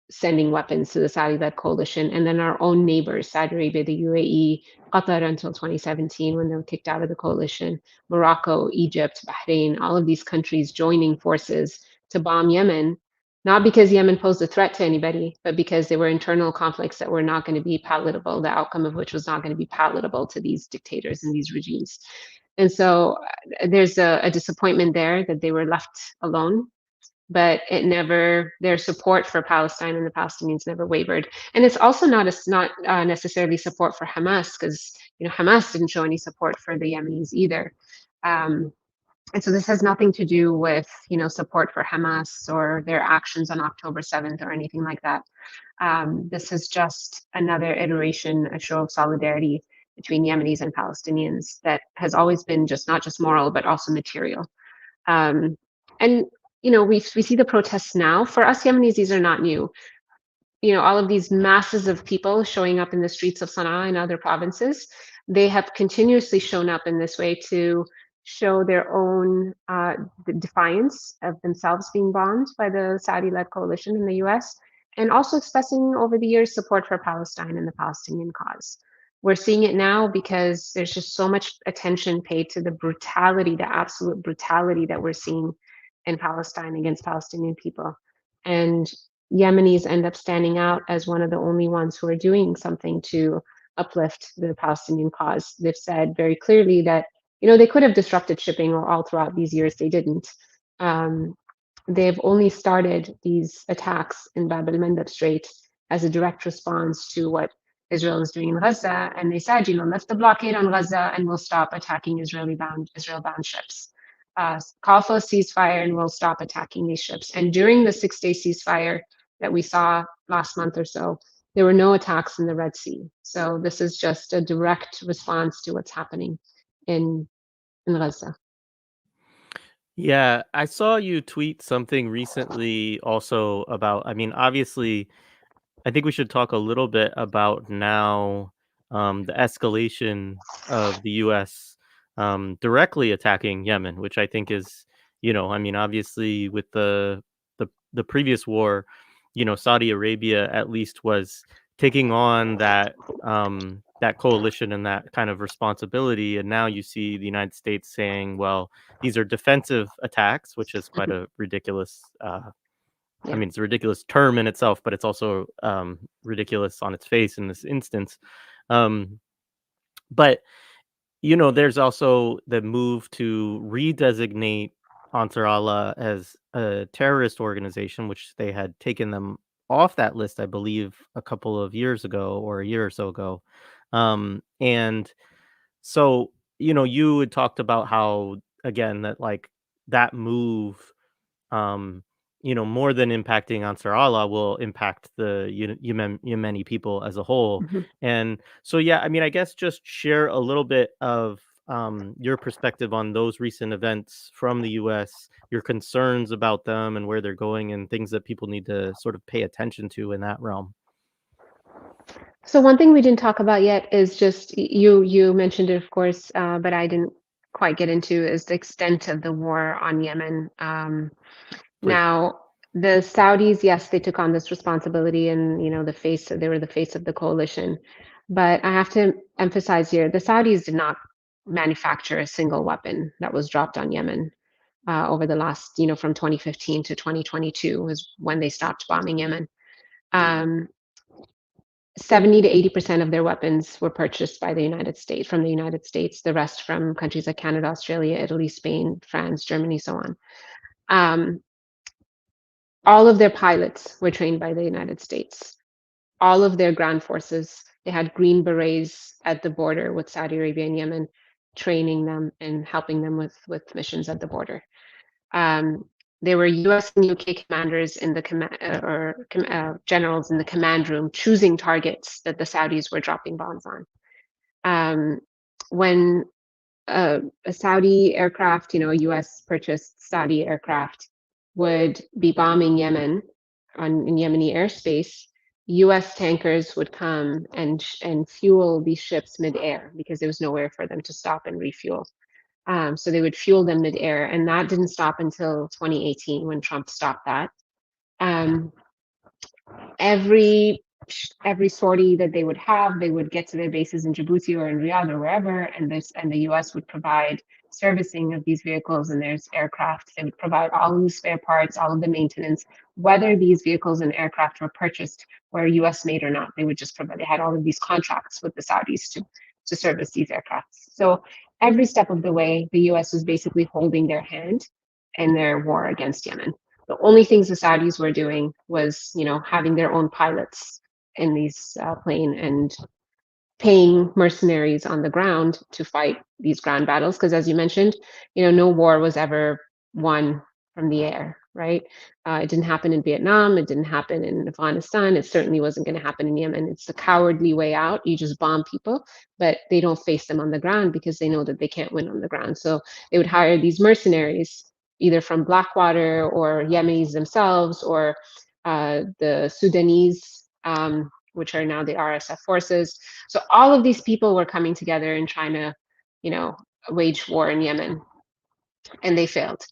sending weapons to the Saudi-led coalition, and then our own neighbors, Saudi Arabia, the UAE, Qatar until 2017 when they were kicked out of the coalition, Morocco, Egypt, Bahrain, all of these countries joining forces to bomb Yemen, not because Yemen posed a threat to anybody, but because there were internal conflicts that were not going to be palatable, the outcome of which was not going to be palatable to these dictators and these regimes. And so there's a disappointment there that they were left alone, but their support for Palestine and the Palestinians never wavered. And it's also not necessarily support for Hamas, because Hamas didn't show any support for the Yemenis either. Um, and so this has nothing to do with support for Hamas or their actions on October 7th or anything like that. This is just another iteration, a show of solidarity between Yemenis and Palestinians that has always been just not just moral but also material. Um, and we see the protests now. For us Yemenis, these are not new. All of these masses of people showing up in the streets of Sana'a and other provinces, they have continuously shown up in this way to show their own defiance of themselves being bombed by the Saudi-led coalition in the US, and also expressing over the years support for Palestine and the Palestinian cause. We're seeing it now because there's just so much attention paid to the brutality, the absolute brutality that we're seeing in Palestine against Palestinian people. And Yemenis end up standing out as one of the only ones who are doing something to uplift the Palestinian cause. They've said very clearly that they could have disrupted shipping all throughout these years. They didn't. Um, they've only started these attacks in Bab el-Mandab Strait as a direct response to what Israel is doing in Gaza, and they said, lift the blockade on Gaza, and we'll stop attacking Israel-bound ships. call for a ceasefire and we'll stop attacking these ships. And during the 6-day ceasefire that we saw last month or so, there were no attacks in the Red Sea. So this is just a direct response to what's happening in Gaza. Yeah, I saw you tweet something recently also about, I mean, obviously, I think we should talk a little bit about now the escalation of the U.S. Directly attacking Yemen, which I think is, I mean, obviously with the previous war, Saudi Arabia at least was taking on that coalition and that kind of responsibility, and now you see the United States saying, well, these are defensive attacks, which is quite a ridiculous I Yeah. mean, it's a ridiculous term in itself, but it's also ridiculous on its face in this instance. Um, but there's also the move to redesignate Ansar Allah as a terrorist organization, which they had taken them off that list, I believe, a couple of years ago or a year or so ago. And so, you had talked about how, again, that like that move um, more than impacting Ansar Allah will impact the Yemeni people as a whole. Mhm. And so, yeah, I mean, I guess just share a little bit of your perspective on those recent events from the U.S., your concerns about them and where they're going, and things that people need to sort of pay attention to in that realm. So one thing we didn't talk about yet is just you mentioned it, of course, but I didn't quite get into is the extent of the war on Yemen. Please. Now, the Saudis, yes, they took on this responsibility, and they were the face of the coalition. But I have to emphasize here, the Saudis did not manufacture a single weapon that was dropped on Yemen over the last, from 2015 to 2022 was when they stopped bombing Yemen. Um, 70 to 80% of their weapons were purchased by the United States, from the United States, the rest from countries like Canada, Australia, Italy, Spain, France, Germany, so on. Um, all of their pilots were trained by the United States. All of their ground forces, they had Green Berets at the border with Saudi Arabia and Yemen, training them and helping them with missions at the border. Um, there were US and UK commanders in the generals in the command room choosing targets that the Saudis were dropping bombs on. When a Saudi aircraft, a US purchased Saudi aircraft, would be bombing Yemen in Yemeni airspace, US tankers would come and fuel these ships midair because there was nowhere for them to stop and refuel. So they would fuel them midair, and that didn't stop until 2018 when Trump stopped that. Um, every every sortie that they would have, they would get to their bases in Djibouti or in Riyadh or wherever, and the U.S. would provide servicing of these vehicles and there's aircraft. They would provide all of the spare parts, all of the maintenance, whether these vehicles and aircraft were purchased were U.S. made or not. They would just provide. They had all of these contracts with the Saudis to service these aircraft. So every step of the way, the U.S. was basically holding their hand in their war against Yemen. The only things the Saudis were doing was, having their own pilots in these plane and paying mercenaries on the ground to fight these ground battles. Because as you mentioned, no war was ever won from the air, right? It didn't happen in Vietnam. It didn't happen in Afghanistan. It certainly wasn't going to happen in Yemen. It's the cowardly way out. You just bomb people, but they don't face them on the ground because they know that they can't win on the ground. So they would hire these mercenaries, either from Blackwater or Yemenis themselves or the Sudanese, which are now the RSF forces. So all of these people were coming together and trying to, wage war in Yemen, and they failed.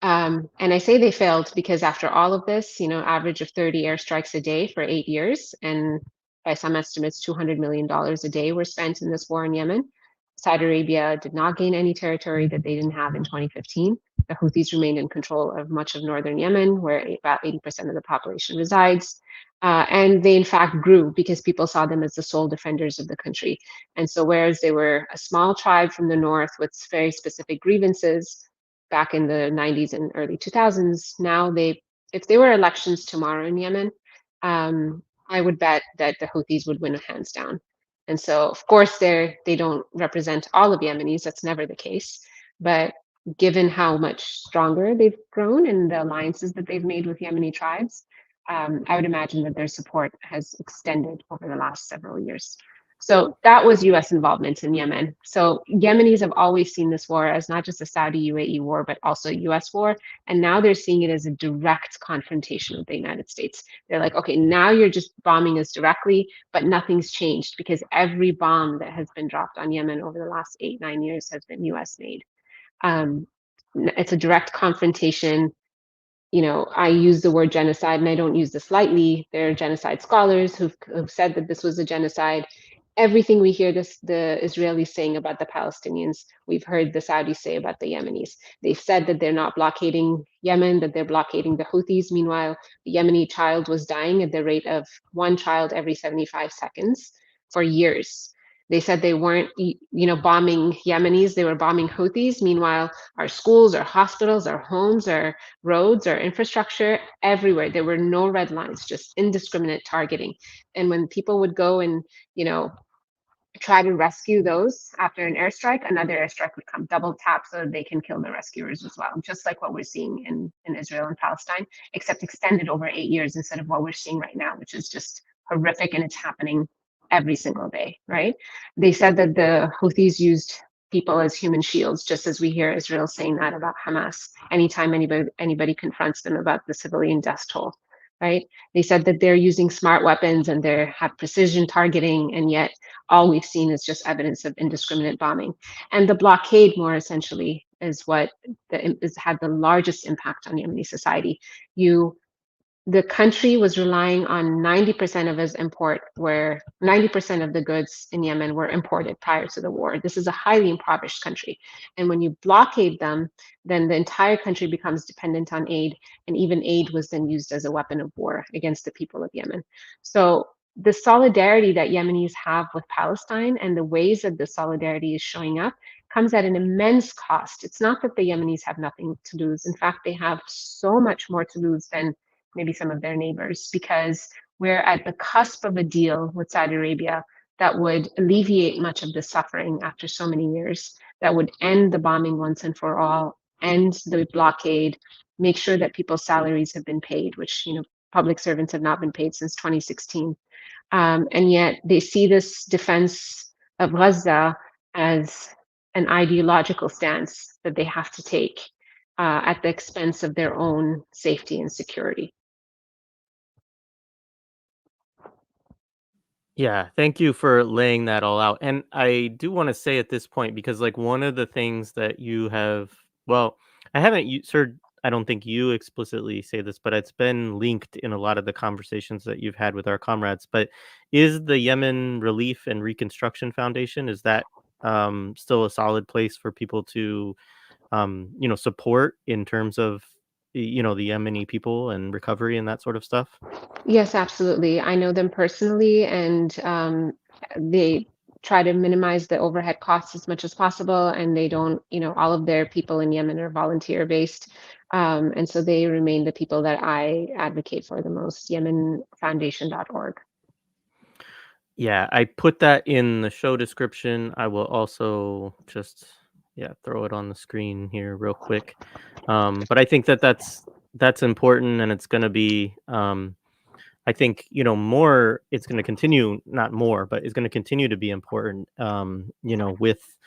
And I say they failed because after all of this, average of 30 airstrikes a day for 8 years, and by some estimates, $200 million a day were spent in this war in Yemen. Saudi Arabia did not gain any territory that they didn't have in 2015. The Houthis remained in control of much of northern Yemen, where about 80% of the population resides. And they, in fact, grew because people saw them as the sole defenders of the country. And so, whereas they were a small tribe from the north with very specific grievances, back in the 90s and early 2000s. Now if there were elections tomorrow in Yemen, I would bet that the Houthis would win hands down. And so, of course, they don't represent all of Yemenis. That's never the case. But given how much stronger they've grown and the alliances that they've made with Yemeni tribes, I would imagine that their support has extended over the last several years. So that was US involvement in Yemen. So Yemenis have always seen this war as not just a Saudi UAE war, but also a US war. And now they're seeing it as a direct confrontation with the United States. They're like, okay, now you're just bombing us directly, but nothing's changed because every bomb that has been dropped on Yemen over the last 8, 9 years has been US made. Um, it's a direct confrontation. I use the word genocide and I don't use this lightly. There are genocide scholars who've said that this was a genocide. Everything we hear the Israelis saying about the Palestinians, we've heard the Saudis say about the Yemenis. They've said that they're not blockading Yemen, that they're blockading the Houthis. Meanwhile, the Yemeni child was dying at the rate of one child every 75 seconds for years. They said they weren't, bombing Yemenis, they were bombing Houthis. Meanwhile, our schools, our hospitals, our homes, our roads, our infrastructure, everywhere. There were no red lines, just indiscriminate targeting. And when people would go and, you know, try to rescue those after an airstrike, another airstrike would come double tap so that they can kill the rescuers as well, just like what we're seeing in Israel and Palestine, except extended over 8 years instead of what we're seeing right now, which is just horrific and it's happening every single day, right? They said that the Houthis used people as human shields, just as we hear Israel saying that about Hamas anytime anybody confronts them about the civilian death toll, right? They said that they're using smart weapons and they have precision targeting, and yet all we've seen is just evidence of indiscriminate bombing. And the blockade, more essentially, is what has had the largest impact on Yemeni society. The country was relying on 90% of its import, where 90% of the goods in Yemen were imported prior to the war. This is a highly impoverished country. And when you blockade them, then the entire country becomes dependent on aid. And even aid was then used as a weapon of war against the people of Yemen. So the solidarity that Yemenis have with Palestine and the ways that the solidarity is showing up comes at an immense cost. It's not that the Yemenis have nothing to lose. In fact, they have so much more to lose than maybe some of their neighbors, because we're at the cusp of a deal with Saudi Arabia that would alleviate much of the suffering after so many years, that would end the bombing once and for all, end the blockade, make sure that people's salaries have been paid, which, public servants have not been paid since 2016. And yet they see this defense of Gaza as an ideological stance that they have to take at the expense of their own safety and security. Yeah, thank you for laying that all out. And I do want to say at this point, because like one of the things that you have, well, I haven't heard, I don't think you explicitly say this, but it's been linked in a lot of the conversations that you've had with our comrades. But is the Yemen Relief and Reconstruction Foundation, is that still a solid place for people to, support in terms of, the Yemeni people and recovery and that sort of stuff? Yes, absolutely. I know them personally, and they try to minimize the overhead costs as much as possible. And they don't, all of their people in Yemen are volunteer based. And so they remain the people that I advocate for the most, yemenfoundation.org. Yeah, I put that in the show description. I will also just, yeah, throw it on the screen here real quick. But I think that that's important, and it's going to be, I think, more. It's going to continue, not more, but it's going to continue to be important. With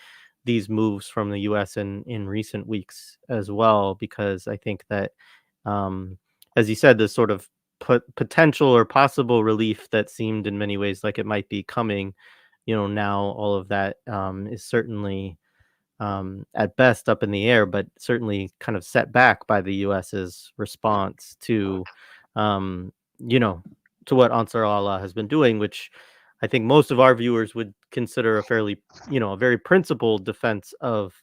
these moves from the U.S. in recent weeks as well, because I think that, um, as you said, the sort of potential or possible relief that seemed in many ways like it might be coming, now all of that is certainly at best up in the air, but certainly kind of set back by the U.S.'s response um, you know, to what Ansar Allah has been doing, which I think most of our viewers would consider a fairly, a very principled defense of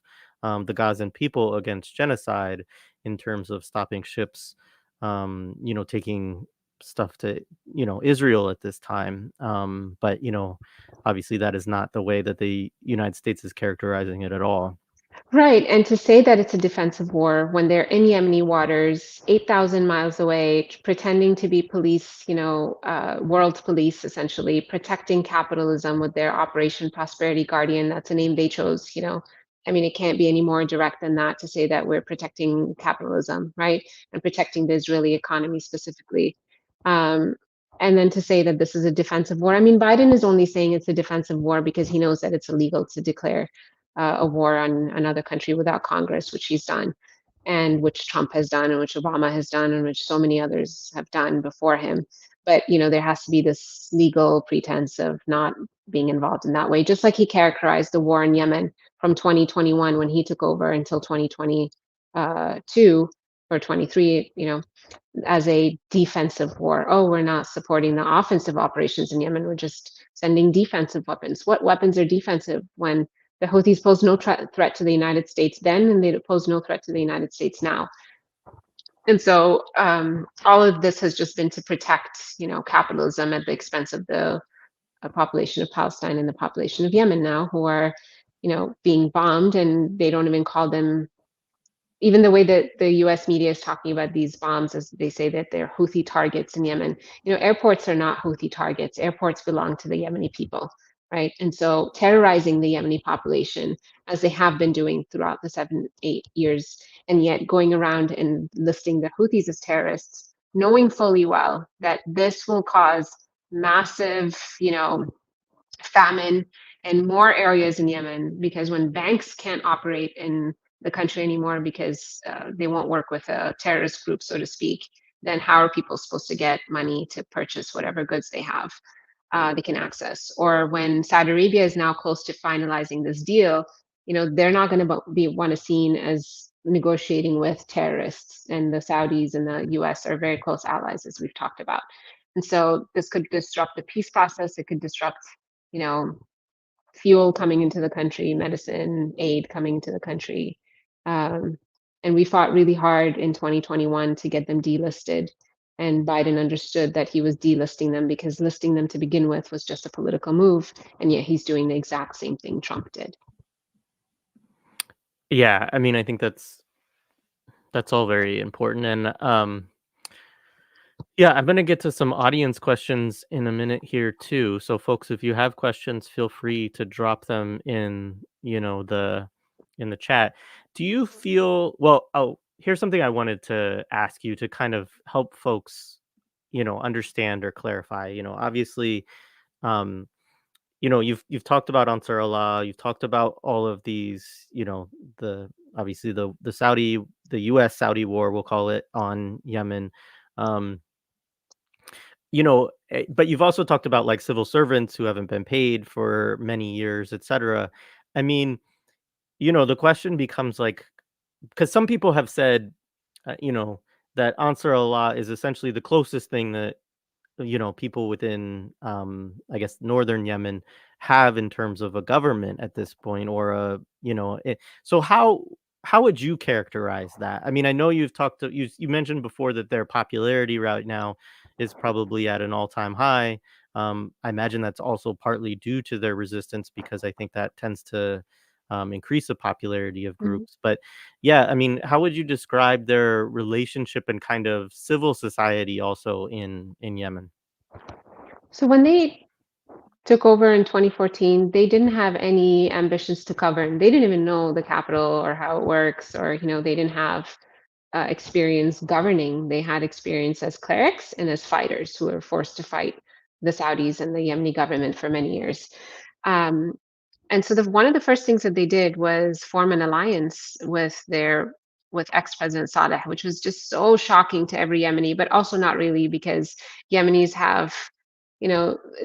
the Gazan people against genocide in terms of stopping ships, taking stuff to, Israel at this time. But, obviously that is not the way that the United States is characterizing it at all. Right. And to say that it's a defensive war when they're in Yemeni waters, 8,000 miles away, pretending to be police, world police, essentially, protecting capitalism with their Operation Prosperity Guardian. That's a name they chose, I mean, it can't be any more direct than that to say that we're protecting capitalism, right? And protecting the Israeli economy specifically. Um, and then to say that this is a defensive war. I mean, Biden is only saying it's a defensive war because he knows that it's illegal to declare a war on another country without Congress, which he's done, and which Trump has done, and which Obama has done, and which so many others have done before him. But there has to be this legal pretense of not being involved in that way, just like he characterized the war in Yemen from 2021 when he took over until 2022 or 23, as a defensive war. Oh, we're not supporting the offensive operations in Yemen. We're just sending defensive weapons. What weapons are defensive when the Houthis pose no threat to the United States then, and they pose no threat to the United States now? And so all of this has just been to protect, capitalism at the expense of the population of Palestine and the population of Yemen now, who are, being bombed, and they don't even call them, even the way that the US media is talking about these bombs, as they say that they're Houthi targets in Yemen. Airports are not Houthi targets. Airports belong to the Yemeni people, right? And so terrorizing the Yemeni population, as they have been doing throughout the 7, 8 years, and yet going around and listing the Houthis as terrorists, knowing fully well that this will cause massive, famine in more areas in Yemen, because when banks can't operate in the country anymore because they won't work with a terrorist group, so to speak, then how are people supposed to get money to purchase whatever goods they can access? Or when Saudi Arabia is now close to finalizing this deal, they're not going to be want to seen as negotiating with terrorists, and the Saudis and the US are very close allies, as we've talked about. And so this could disrupt the peace process. It could disrupt, you know, fuel coming into the country, medicine aid coming into the country. Um, and we fought really hard in 2021 to get them delisted. And Biden understood that he was delisting them because listing them to begin with was just a political move. And yet he's doing the exact same thing Trump did. Yeah, I mean, I think that's all very important, and yeah, I'm gonna get to some audience questions in a minute here too. So, folks, if you have questions, feel free to drop them in, in the chat. Do you feel well? Oh, here's something I wanted to ask you to kind of help folks, understand or clarify. Obviously, um, you've talked about Ansar Allah, you've talked about all of these, the obviously the U.S. Saudi war, we'll call it, on Yemen. Um, but you've also talked about like civil servants who haven't been paid for many years, etc. I mean, the question becomes like, because some people have said, that Ansar Allah is essentially the closest thing that people within, I guess, northern Yemen have in terms of a government at this point, or so how would you characterize that? I mean, I know you mentioned before that their popularity right now is probably at an all-time high. I imagine that's also partly due to their resistance, because I think that tends to increase the popularity of Mhm. groups. But yeah, I mean, how would you describe their relationship and kind of civil society also in Yemen? So when they took over in 2014, they didn't have any ambitions to govern. They didn't even know the capital or how it works, or they didn't have experience governing. They had experience as clerics and as fighters who were forced to fight the Saudis and the Yemeni government for many years. Um, and so one of the first things that they did was form an alliance with ex-President Saleh, which was just so shocking to every Yemeni, but also not really, because Yemenis have,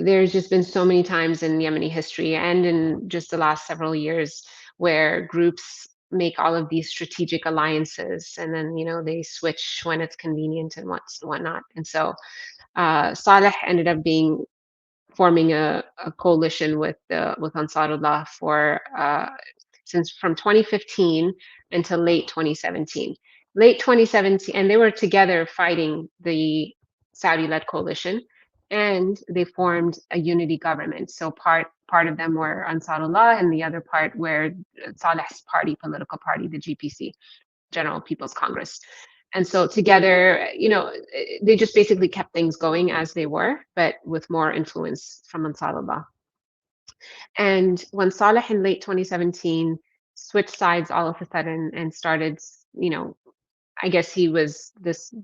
there's just been so many times in Yemeni history and in just the last several years where groups make all of these strategic alliances, and then they switch when it's convenient and whatnot. And so Saleh ended up being forming a coalition with Ansar Allah for since from 2015 until late 2017. Late 2017, and they were together fighting the Saudi-led coalition, and they formed a unity government. So part of them were Ansar Allah, and the other part were Saleh's party, political party, the GPC, General People's Congress. And so together, they just basically kept things going as they were, but with more influence from Ansar Allah. And when Saleh in late 2017 switched sides all of a sudden and started, I guess he was this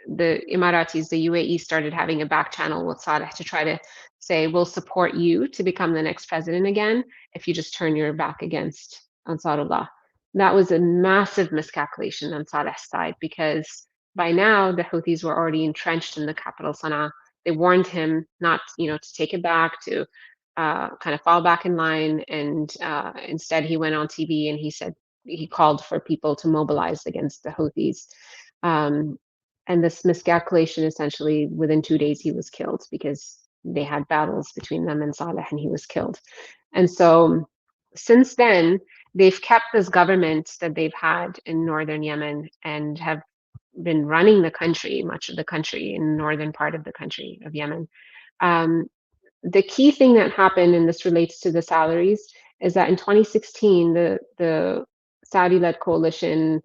the Emiratis, the UAE started having a back channel with Saleh to try to say, we'll support you to become the next president again if you just turn your back against Ansar Allah. That was a massive miscalculation on Saleh's side because by now the Houthis were already entrenched in the capital, Sana'a. They warned him not, to take it back, to kind of fall back in line. And instead, he went on TV and he said, he called for people to mobilize against the Houthis. Um, and this miscalculation, essentially, within 2 days, he was killed because they had battles between them and Saleh, and he was killed. And so since then, they've kept this government that they've had in northern Yemen and have been running the country, much of the country, in the northern part of the country of Yemen. Um, the key thing that happened, and this relates to the salaries, is that in 2016, the Saudi-led coalition,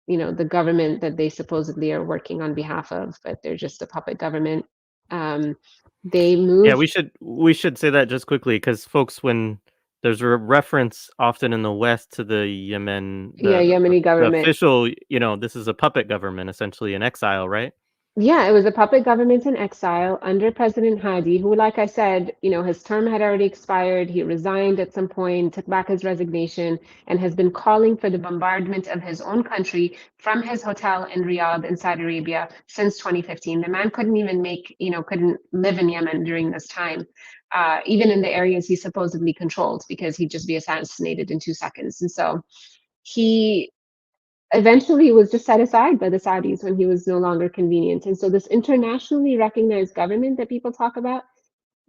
the government that they supposedly are working on behalf of, but they're just a puppet government. They Yeah, moved. we should say that just quickly because folks, when there's a reference often in the West to the Yemen, Yeah, the Yemeni the government. official, this is a puppet government, essentially in exile, right? Yeah, it was a puppet government in exile under President Hadi, who, like I said, his term had already expired. He resigned at some point, took back his resignation, and has been calling for the bombardment of his own country from his hotel in Riyadh in Saudi Arabia since 2015. The man couldn't even couldn't live in Yemen during this time, even in the areas he supposedly controlled, because he'd just be assassinated in 2 seconds. And so he eventually was just set aside by the Saudis when he was no longer convenient. And so this internationally recognized government that people talk about,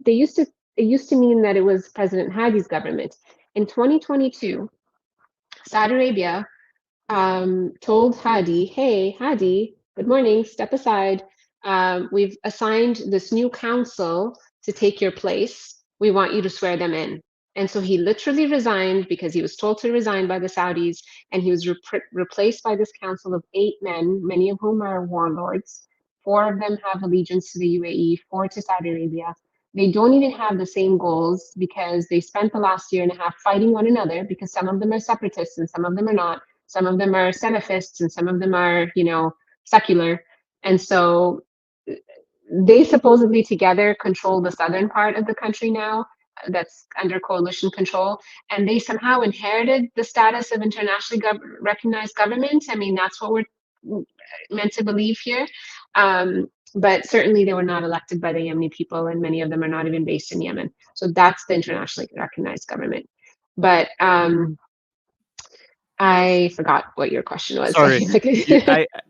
they used to it used to mean that it was President Hadi's government. In 2022, Saudi Arabia told Hadi, hey, Hadi, good morning, step aside. We've assigned this new council to take your place. We want you to swear them in. And so he literally resigned because he was told to resign by the Saudis, and he was replaced by this council of 8 men, many of whom are warlords. 4 of them have allegiance to the UAE, 4 to Saudi Arabia. They don't even have the same goals because they spent the last year and a half fighting one another, because some of them are separatists and some of them are not. Some of them are Salafists and some of them are, secular. And so they supposedly together control the southern part of the country now, that's under coalition control. And they somehow inherited the status of internationally recognized government. I mean, that's what we're meant to believe here. But certainly they were not elected by the Yemeni people, and many of them are not even based in Yemen. So that's the internationally recognized government. But I forgot what your question was. Sorry.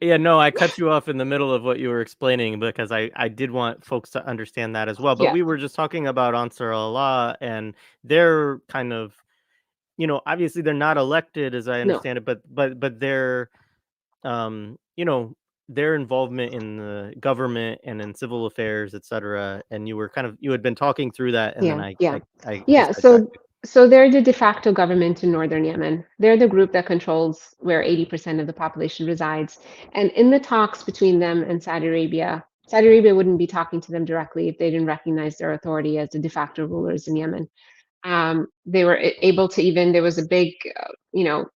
Yeah, no, I cut you off in the middle of what you were explaining because I did want folks to understand that as well. But Yeah, we were just talking about Ansar Allah and their kind of, obviously they're not elected as I no, understand it, but their um, you know, their involvement in the government and in civil affairs, etc. And you had been talking through that, and then yeah, I yeah, I I yeah. just sidetracked you. So they're the de facto government in northern Yemen. They're the group that controls where 80% of the population resides. And in the talks between them and Saudi Arabia wouldn't be talking to them directly if they didn't recognize their authority as the de facto rulers in Yemen. They were able to even, there was a big,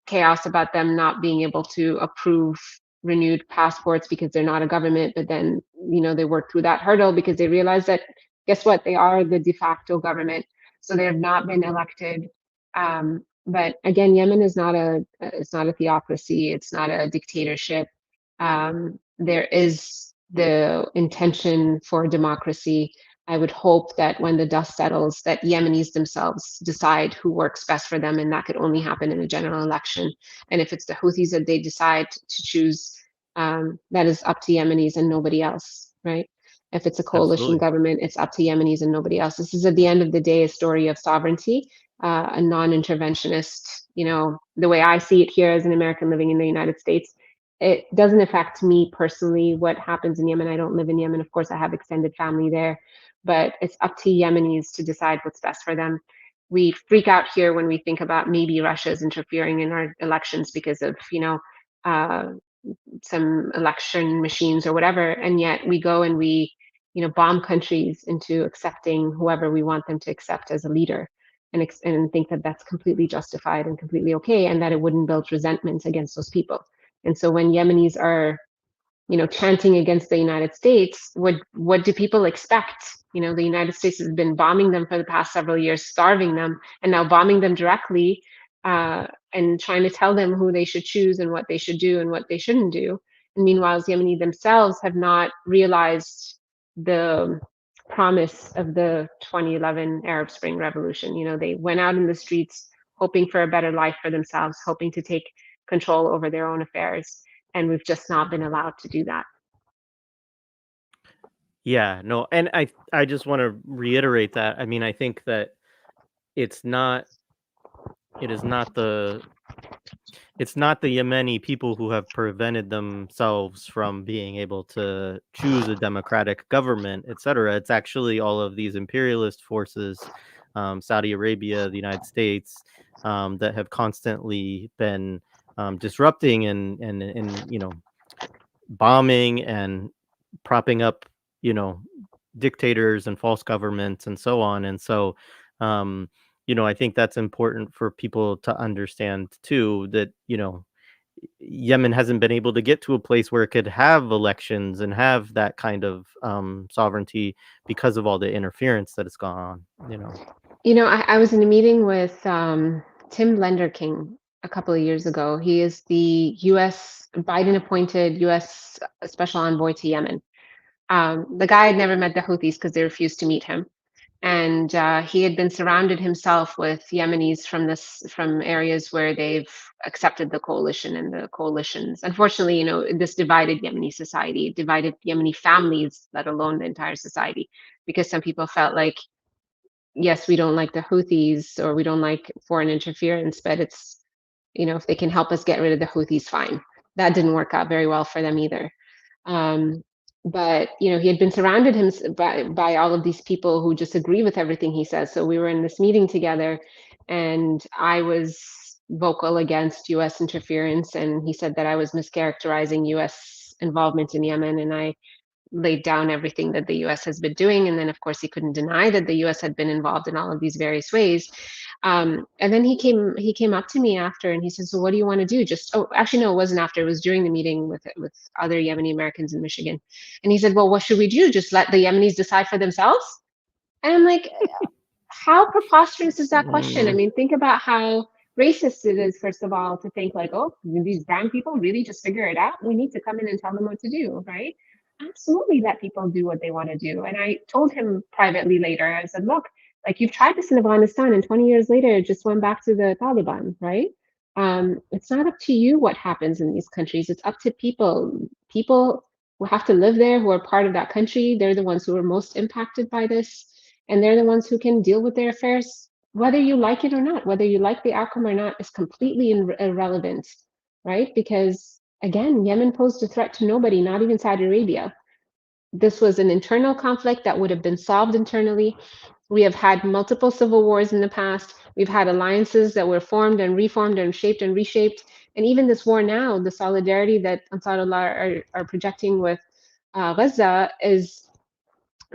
chaos about them not being able to approve renewed passports because they're not a government. But then, they worked through that hurdle because they realized that, guess what? They are the de facto government. So they have not been elected. But again, Yemen is it's not a theocracy. It's not a dictatorship. There is the intention for democracy. I would hope that when the dust settles, that Yemenis themselves decide who works best for them, and that could only happen in a general election. And if it's the Houthis that they decide to choose, that is up to Yemenis and nobody else, right? If it's a coalition Absolutely. government, it's up to Yemenis and nobody else. This is at the end of the day a story of sovereignty, a non-interventionist. The way I see it here as an American living in the United States, it doesn't affect me personally what happens in Yemen. I don't live in Yemen. Of course, I have extended family there, but it's up to Yemenis to decide what's best for them. We freak out here when we think about maybe Russia's interfering in our elections because of, uh, some election machines or whatever, and yet we go and we, bomb countries into accepting whoever we want them to accept as a leader. and think that that's completely justified and completely okay, and that it wouldn't build resentment against those people. And so when Yemenis are, chanting against the United States, what do people expect? The United States has been bombing them for the past several years, starving them, and now bombing them directly, and trying to tell them who they should choose and what they should do and what they shouldn't do. And meanwhile, Yemeni themselves have not realized the promise of the 2011 Arab Spring Revolution. They went out in the streets hoping for a better life for themselves, hoping to take control over their own affairs, and we've just not been allowed to do that. Yeah, no, and I just want to reiterate that. I mean, I think that it's not it is not the it's not the Yemeni people who have prevented themselves from being able to choose a democratic government, etc. It's actually all of these imperialist forces, Saudi Arabia, the United States, that have constantly been disrupting and bombing and propping up, you know, dictators and false governments and so on. And so, I think that's important for people to understand too, that, Yemen hasn't been able to get to a place where it could have elections and have that kind of sovereignty because of all the interference that has gone on. I was in a meeting with Tim Lenderking a couple of years ago. He is the U.S. Biden appointed U.S. Special Envoy to Yemen. The guy had never met the Houthis because they refused to meet him. And he had been surrounded himself with Yemenis from areas where they've accepted the coalition and the coalitions. Unfortunately, this divided Yemeni society, it divided Yemeni families, let alone the entire society, because some people felt like, yes, we don't like the Houthis or we don't like foreign interference, but it's, if they can help us get rid of the Houthis, fine. That didn't work out very well for them either. But he had been surrounded by all of these people who just agree with everything he says. So we were in this meeting together, and I was vocal against U.S. interference, and he said that I was mischaracterizing U.S. involvement in Yemen, and I laid down everything that the US has been doing. And then, of course, he couldn't deny that the US had been involved in all of these various ways. And then he came up to me after and he said, "So what do you want to do?" Actually, no, it wasn't after. It was during the meeting with other Yemeni Americans in Michigan. And he said, "Well, what should we do? Just let the Yemenis decide for themselves?" And I'm like, how preposterous is that question? I Mm. mean, think about how racist it is, first of all, to think like, oh, these brown people really just figure it out. We need to come in and tell them what to do, right? Absolutely let people do what they want to do. And I told him privately later, I said, look, like you've tried this in Afghanistan and 20 years later, it just went back to the Taliban, right? It's not up to you what happens in these countries. It's up to people. People who have to live there, who are part of that country, they're the ones who are most impacted by this. And they're the ones who can deal with their affairs, whether you like it or not, whether you like the outcome or not is completely irrelevant, right? Because again, Yemen posed a threat to nobody, not even Saudi Arabia. This was an internal conflict that would have been solved internally. We have had multiple civil wars in the past. We've had alliances that were formed and reformed and shaped and reshaped. And even this war now, the solidarity that Ansar Allah are projecting with Gaza is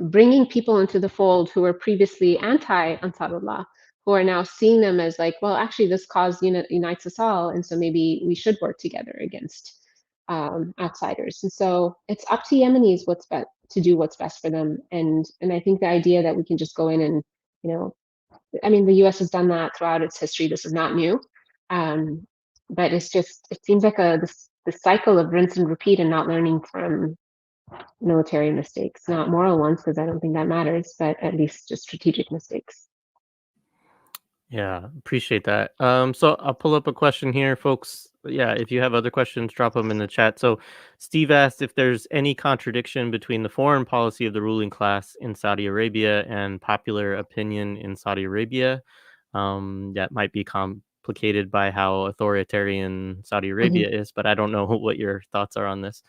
bringing people into the fold who were previously anti-Ansar Allah, who are now seeing them as like, well, actually, this cause unites us all, and so maybe we should work together against outsiders. And so it's up to Yemenis to do what's best for them. And I think the idea that we can just go in and, I mean, the U.S. has done that throughout its history. This is not new, but it seems like the cycle of rinse and repeat and not learning from military mistakes, not moral ones, because I don't think that matters, but at least just strategic mistakes. Yeah, appreciate that. So I'll pull up a question here, folks. Yeah, if you have other questions, drop them in the chat. So Steve asked if there's any contradiction between the foreign policy of the ruling class in Saudi Arabia and popular opinion in Saudi Arabia. That might be complicated by how authoritarian Saudi Arabia is, but I don't know what your thoughts are on this.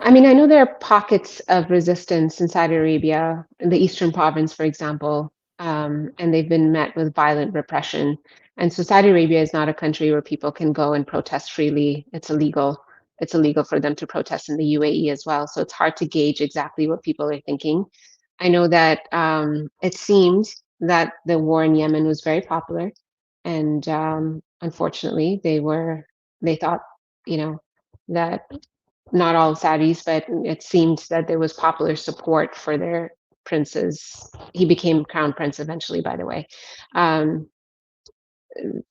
I mean, I know there are pockets of resistance in Saudi Arabia, in the eastern province, for example, and they've been met with violent repression. And so Saudi Arabia is not a country where people can go and protest freely. It's illegal. It's illegal for them to protest in the UAE as well. So it's hard to gauge exactly what people are thinking. I know that it seemed that the war in Yemen was very popular, and unfortunately, they thought, you know, that not all Saudis, but it seemed that there was popular support for their princes. He became crown prince eventually, by the way. Um,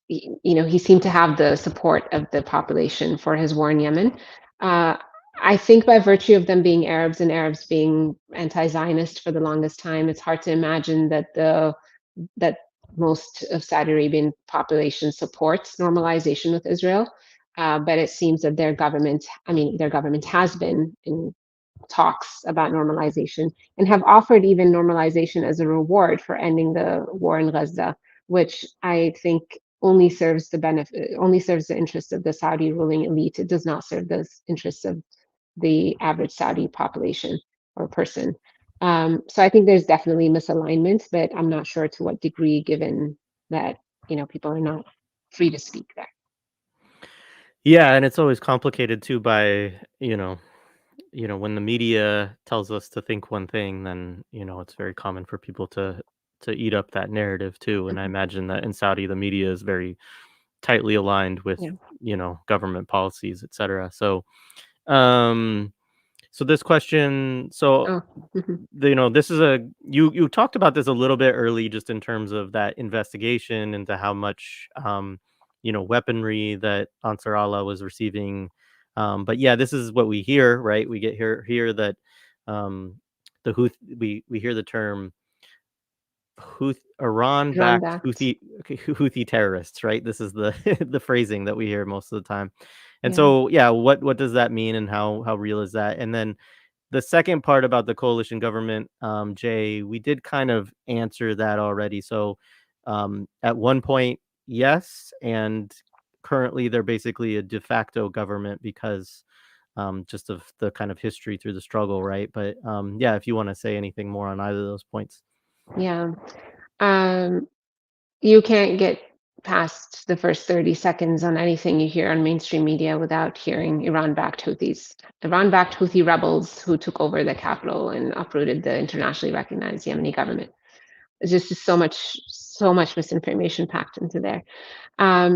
he seemed to have the support of the population for his war in Yemen. Uh, I think by virtue of them being Arabs and Arabs being anti-Zionist for the longest time, it's hard to imagine that most of Saudi Arabian population supports normalization with Israel. But it seems that their government has been in talks about normalization and have offered even normalization as a reward for ending the war in Gaza, which I think only serves the interests of the Saudi ruling elite. It does not serve the interests of the average Saudi population or person. So I think there's definitely misalignment, but I'm not sure to what degree, given that people are not free to speak there. Yeah, and it's always complicated too by, when the media tells us to think one thing, then, it's very common for people to eat up that narrative too. And I Mhm. imagine that in Saudi the media is very tightly aligned with, Yeah. government policies, etc. Um so this question, so Oh. Mhm. this is a you talked about this a little bit early, just in terms of that investigation into how much weaponry that Ansar Allah was receiving. But yeah, this is what we hear, right? We get here that um the we hear the term Iran Iran-backed backed. Houthi terrorists, right? This is the the phrasing that we hear most of the time. And Yeah. so yeah, what does that mean, and how real is that? And then the second part about the coalition government, Jay, we did kind of answer that already. So, at one point, yes, and currently they're basically a de facto government because just of the kind of history through the struggle, right? But yeah, if you want to say anything more on either of those points. Yeah. Um, you can't get past the first 30 seconds on anything you hear on mainstream media without hearing Iran-backed Houthis. Iran-backed Houthi rebels who took over the capital and uprooted the internationally recognized Yemeni government. It's just so much misinformation packed into there.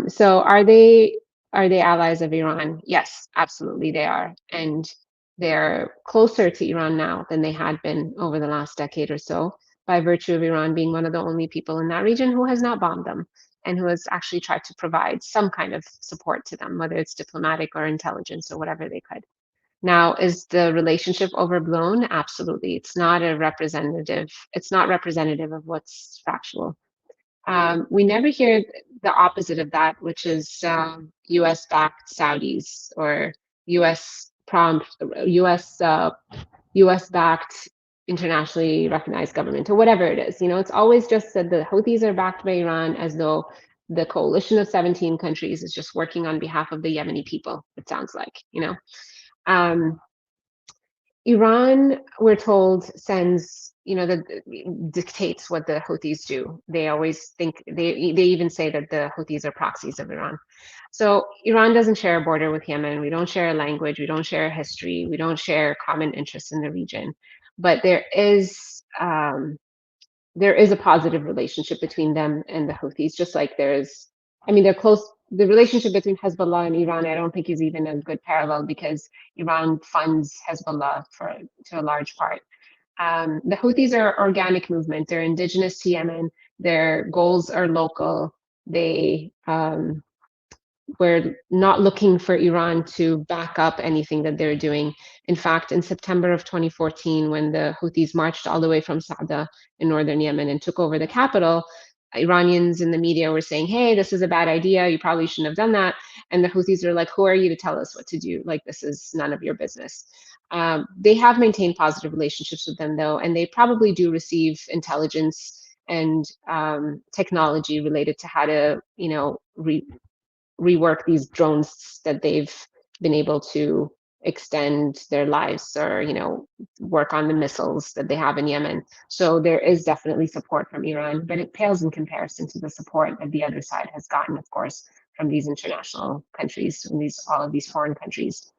So are they allies of Iran? Yes, absolutely they are. And they're closer to Iran now than they had been over the last decade or so, by virtue of Iran being one of the only people in that region who has not bombed them and who has actually tried to provide some kind of support to them, whether it's diplomatic or intelligence or whatever they could. Now, is the relationship overblown? Absolutely. It's not representative of what's factual. We never hear the opposite of that, which is U.S. backed Saudis or U.S. prompt, U.S. U.S. backed internationally recognized government or whatever it is. It's always just said the Houthis are backed by Iran, as though the coalition of 17 countries is just working on behalf of the Yemeni people. It sounds like. Um, Iran, we're told, dictates what the Houthis do. They always think they even say that the Houthis are proxies of Iran. So Iran doesn't share a border with Yemen. We don't share a language. We don't share a history. We don't share common interests in the region. But there is a positive relationship between them and the Houthis, just like they're close. The relationship between Hezbollah and Iran, I don't think is even a good parallel because Iran funds Hezbollah to a large part. The Houthis are organic movement. They're indigenous to Yemen. Their goals are local. We're not looking for Iran to back up anything that they're doing. In fact, in September of 2014, when the Houthis marched all the way from Sa'da in northern Yemen and took over the capital, Iranians in the media were saying, hey, this is a bad idea. You probably shouldn't have done that. And the Houthis are like, who are you to tell us what to do? Like, this is none of your business. They have maintained positive relationships with them, though, and they probably do receive intelligence and technology related to how to, rework these drones that they've been able to extend their lives or work on the missiles that they have in Yemen. So there is definitely support from Iran, but it pales in comparison to the support that the other side has gotten, of course, from these international countries, from all of these foreign countries.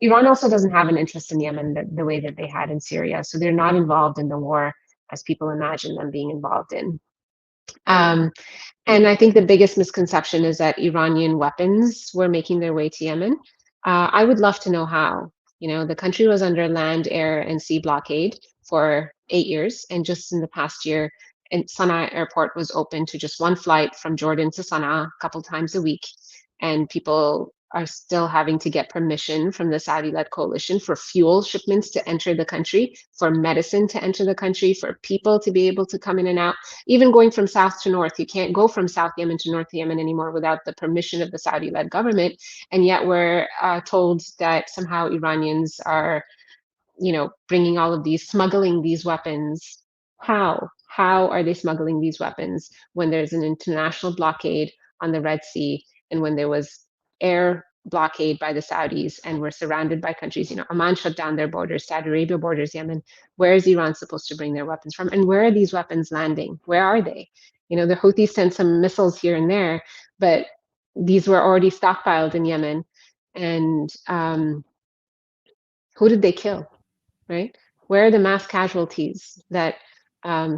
Iran also doesn't have an interest in Yemen the way that they had in Syria, so they're not involved in the war as people imagine them being involved in. Um, and I think the biggest misconception is that Iranian weapons were making their way to Yemen. I would love to know how. You know, the country was under land, air, and sea blockade for 8 years. And just in the past year, and Sana'a airport was open to just one flight from Jordan to Sana'a a couple times a week. And people are still having to get permission from the Saudi-led coalition for fuel shipments to enter the country, for medicine to enter the country, for people to be able to come in and out. Even going from south to north, you can't go from South Yemen to North Yemen anymore without the permission of the Saudi-led government. And yet we're told that somehow Iranians are, bringing all of these, smuggling these weapons. How are they smuggling these weapons when there's an international blockade on the Red Sea, and when there was air blockade by the Saudis, and we're surrounded by countries? Oman shut down their borders, Saudi Arabia borders Yemen. Where is Iran supposed to bring their weapons from? And where are these weapons landing? Where are they? The Houthis sent some missiles here and there, but these were already stockpiled in Yemen. And who did they kill? Right? Where are the mass casualties that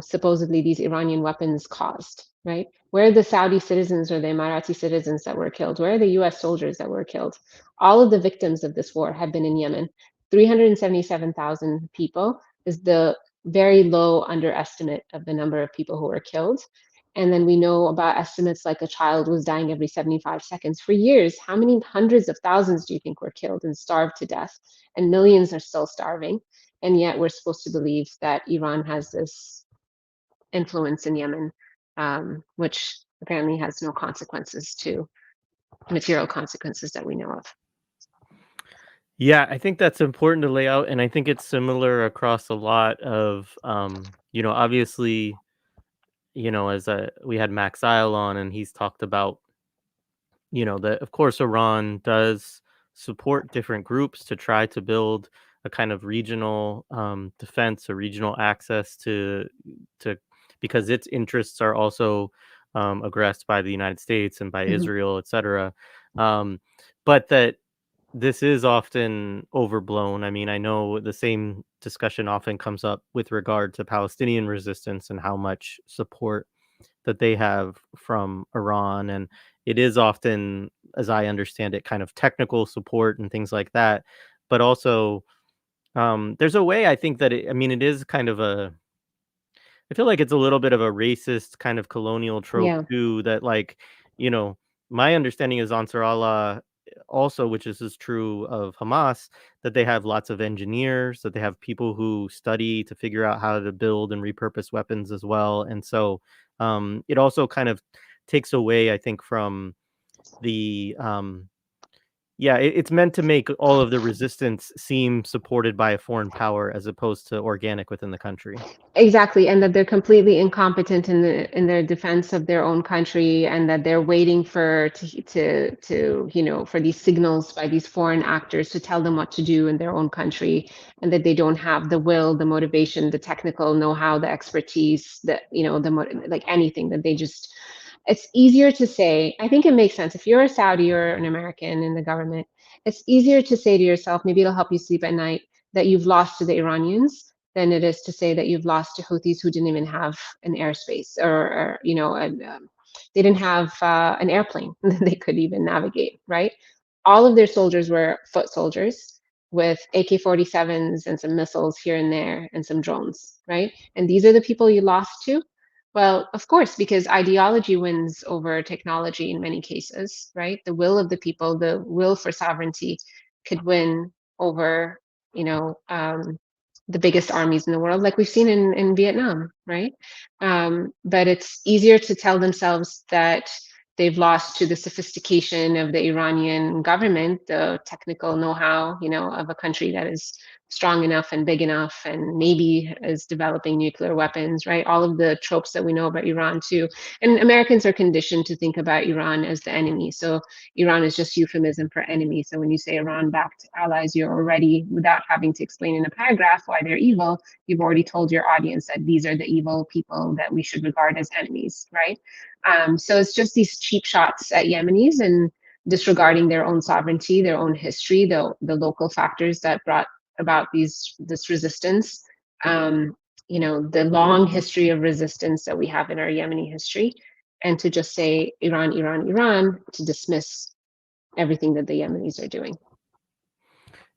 supposedly these Iranian weapons caused? Right? Where are the Saudi citizens or the Emirati citizens that were killed? Where are the US soldiers that were killed? All of the victims of this war have been in Yemen. 377,000 people is the very low underestimate of the number of people who were killed. And then we know about estimates like a child was dying every 75 seconds. For years, how many hundreds of thousands do you think were killed and starved to death? And millions are still starving. And yet we're supposed to believe that Iran has this influence in Yemen, which apparently has no consequences, to material consequences that we know of. Yeah, I think that's important to lay out, and I think it's similar across a lot of, obviously, as we had Max Isle on, and he's talked about, that of course Iran does support different groups to try to build a kind of regional defense or regional access to because its interests are also aggressed by the United States and by Mhm. Israel, etc. Um, but that this is often overblown. I mean, I know the same discussion often comes up with regard to Palestinian resistance and how much support that they have from Iran. And it is often, as I understand it, kind of technical support and things like that. But also, there's a way I think that it is kind of I feel like it's a little bit of a racist kind of colonial trope Yeah. too. That you know, my understanding is Ansar Allah also, which is true of Hamas, that they have lots of engineers, that they have people who study to figure out how to build and repurpose weapons as well. And so it also kind of takes away, I think, from the yeah, it's meant to make all of the resistance seem supported by a foreign power as opposed to organic within the country. Exactly, and that they're completely incompetent in their defense of their own country, and that they're waiting for these signals by these foreign actors to tell them what to do in their own country, and that they don't have the will, the motivation, the technical know-how, the expertise, like anything, that they just. It's easier to say. I think it makes sense if you're a Saudi or an American in the government. It's easier to say to yourself, maybe it'll help you sleep at night, that you've lost to the Iranians than it is to say that you've lost to Houthis who didn't even have an airspace, they didn't have an airplane that they could even navigate, right? All of their soldiers were foot soldiers with AK-47s and some missiles here and there and some drones, right? And these are the people you lost to? Well, of course, because ideology wins over technology in many cases, right? The will of the people, the will for sovereignty could win over, you know, um, the biggest armies in the world, like we've seen in Vietnam, right? But it's easier to tell themselves that they've lost to the sophistication of the Iranian government, the technical know-how, of a country that is strong enough and big enough and maybe is developing nuclear weapons, right? All of the tropes that we know about Iran too. And Americans are conditioned to think about Iran as the enemy. So Iran is just euphemism for enemy. So when you say Iran-backed allies, you're already, without having to explain in a paragraph why they're evil, you've already told your audience that these are the evil people that we should regard as enemies, right? So it's just these cheap shots at Yemenis and disregarding their own sovereignty, their own history, the local factors that brought about this resistance. Um, the long history of resistance that we have in our Yemeni history, and to just say Iran, Iran, Iran, to dismiss everything that the Yemenis are doing.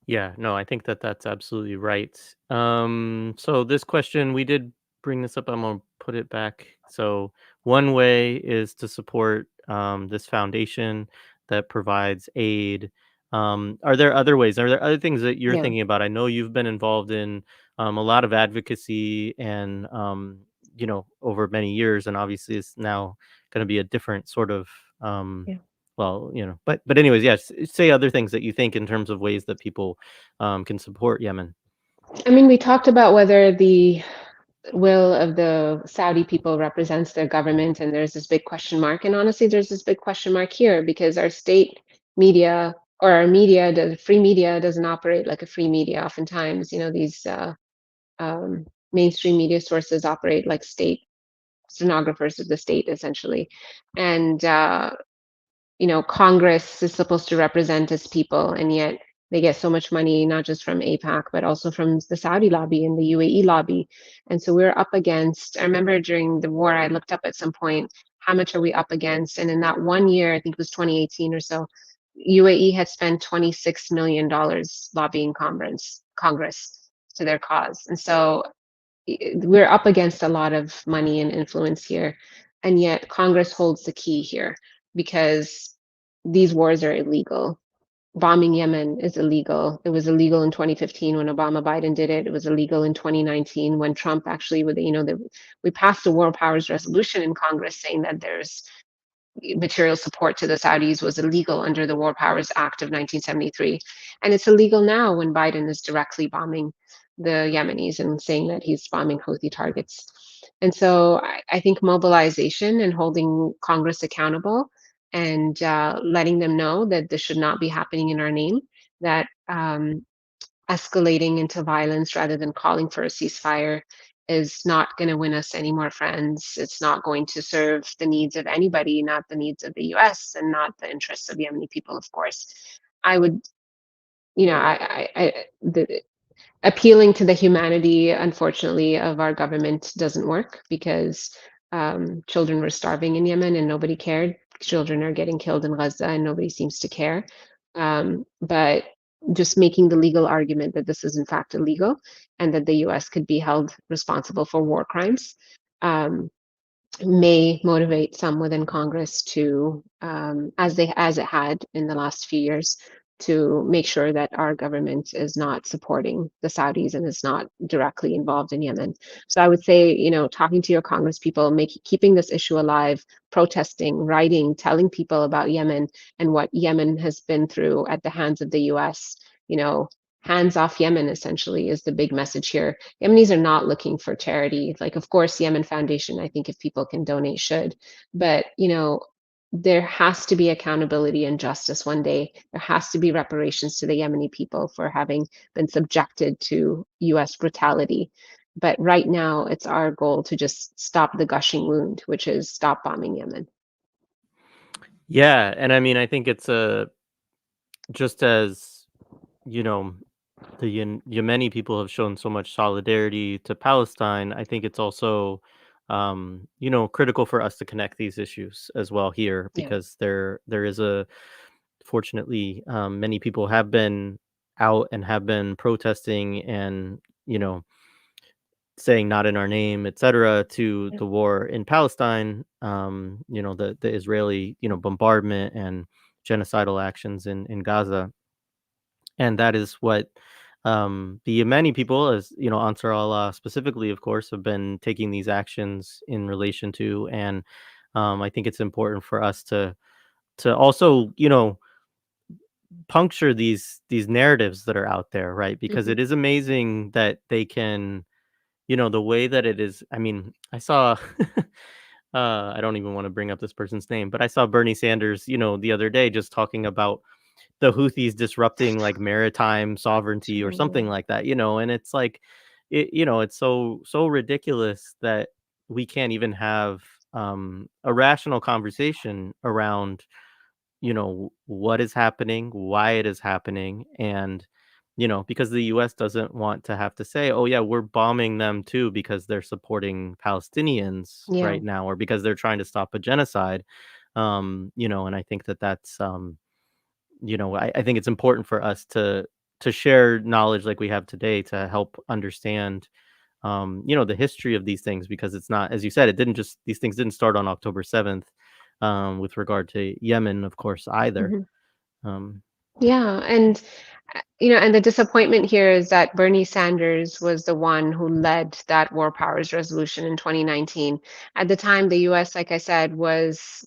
Yeah, no, I think that that's absolutely right. So this question, we did bring this up. I'm gonna put it back. So one way is to support this foundation that provides aid. Are there other ways? Are there other things that you're Yeah, thinking about? I know you've been involved in a lot of advocacy and over many years, and obviously it's now going to be a different sort of um, yeah. well, but anyways, yes. Say other things that you think in terms of ways that people can support Yemen. I mean, we talked about whether the will of the Saudi people represents their government, and there's this big question mark. And honestly, there's this big question mark here because our state media or our media, the free media, doesn't operate like a free media. Oftentimes, these mainstream media sources operate like state stenographers of the state, essentially. And Congress is supposed to represent its people, and yet they get so much money, not just from APAC, but also from the Saudi lobby and the UAE lobby. And so we're up against, I remember during the war, I looked up at some point, how much are we up against? And in that one year, I think it was 2018 or so, UAE had spent $26 million lobbying Congress to their cause. And so we're up against a lot of money and influence here, and yet Congress holds the key here because these wars are illegal. Bombing Yemen is illegal. It was illegal in 2015 when Obama Biden did it. It was illegal in 2019 when Trump actually, we passed a World Powers Resolution in Congress saying that there's material support to the Saudis was illegal under the War Powers Act of 1973. And it's illegal now when Biden is directly bombing the Yemenis and saying that he's bombing Houthi targets. And so I think mobilization and holding Congress accountable and letting them know that this should not be happening in our name, that escalating into violence rather than calling for a ceasefire is not going to win us any more friends. It's not going to serve the needs of anybody, not the needs of the US and not the interests of Yemeni people, of course. I would, the, appealing to the humanity, unfortunately, of our government doesn't work because children were starving in Yemen and nobody cared. Children are getting killed in Gaza and nobody seems to care. But just making the legal argument that this is in fact illegal and that the US could be held responsible for war crimes um, may motivate some within Congress to, as it had in the last few years, to make sure that our government is not supporting the Saudis and is not directly involved in Yemen. So I would say, talking to your Congress people, keeping this issue alive, protesting, writing, telling people about Yemen and what Yemen has been through at the hands of the U.S. Hands off Yemen essentially is the big message here. Yemenis are not looking for charity. Like, of course, Yemen Foundation, I think if people can donate, should. But, there has to be accountability and justice one day. There has to be reparations to the Yemeni people for having been subjected to US brutality. But right now, it's our goal to just stop the gushing wound, which is stop bombing Yemen. Yeah, and I mean, I think it's a just as you know the Yemeni people have shown so much solidarity to Palestine. I think it's also critical for us to connect these issues as well here Yeah. because there is a fortunately many people have been out and have been protesting and saying not in our name, etc., to Yeah. the war in Palestine, the Israeli, bombardment and genocidal actions in Gaza. And that is what the Yemeni people, as Ansar Allah specifically, of course, have been taking these actions in relation to. And I think it's important for us to also, puncture these narratives that are out there, right? Because Mhm. it is amazing that they can the way that it is. I mean, I saw I don't even want to bring up this person's name, but I saw Bernie Sanders, the other day just talking about the Houthis disrupting like maritime sovereignty or something Totally. like that, and it's like it's so ridiculous that we can't even have a rational conversation around what is happening, why it is happening, and because the US doesn't want to have to say, "Oh, yeah, we're bombing them too because they're supporting Palestinians Yeah. right now or because they're trying to stop a genocide." And I think that that's, I think it's important for us to share knowledge like we have today to help understand, the history of these things because it's not, as you said, these things didn't start on October 7th, with regard to Yemen, of course, either. Mhm. Um, Yeah, and and the disappointment here is that Bernie Sanders was the one who led that war powers resolution in 2019. At the time, the US, like I said, was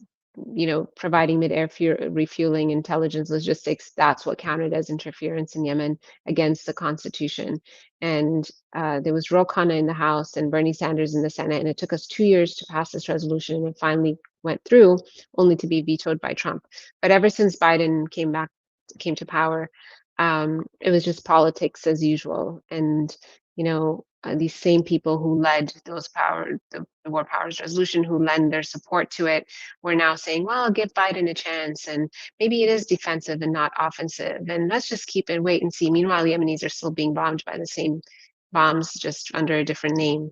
providing mid-air refueling, intelligence, logistics. That's what counted as interference in Yemen against the Constitution. And there was Ro Khanna in the House and Bernie Sanders in the Senate, and it took us 2 years to pass this resolution, and it finally went through, only to be vetoed by Trump. But ever since Biden came to power, it was just politics as usual. And these same people who led the war powers resolution, who lend their support to it, were now saying, "Well, give Biden a chance, and maybe it is defensive and not offensive, and let's just keep it wait and see." Meanwhile, Yemenis are still being bombed by the same bombs, just under a different name.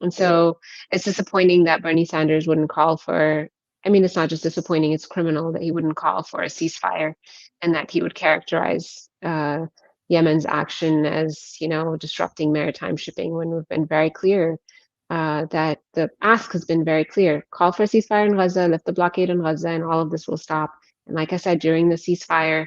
And so it's disappointing that Bernie Sanders wouldn't call for. I mean, it's not just disappointing, it's criminal that he wouldn't call for a ceasefire and that he would characterize Yemen's action as, disrupting maritime shipping when we've been very clear that the ask has been very clear. Call for a ceasefire in Gaza, lift the blockade in Gaza, and all of this will stop. And like I said, during the ceasefire,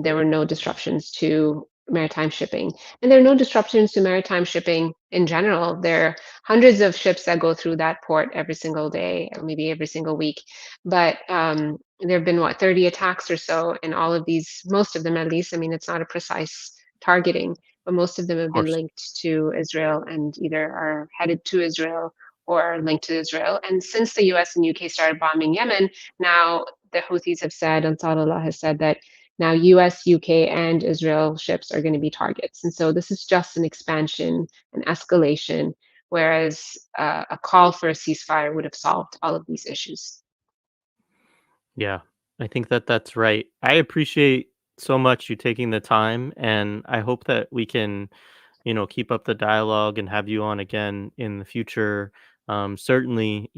there were no disruptions to maritime shipping. And there are no disruptions to maritime shipping in general. There are hundreds of ships that go through that port every single day, or maybe every single week. But there have been, 30 attacks or so, and all of these, most of them at least, I mean, it's not a precise targeting, but most of them of have been course. linked to Israel and either are headed to Israel or are linked to Israel. And since the US and UK started bombing Yemen, now the Houthis have said, Ansar Allah has said that now US, UK, and Israel ships are going to be targets. And so this is just an expansion, an escalation, whereas a call for a ceasefire would have solved all of these issues. Yeah, I think that that's right. I appreciate so much you taking the time, and I hope that we can, keep up the dialogue and have you on again in the future. Certainly,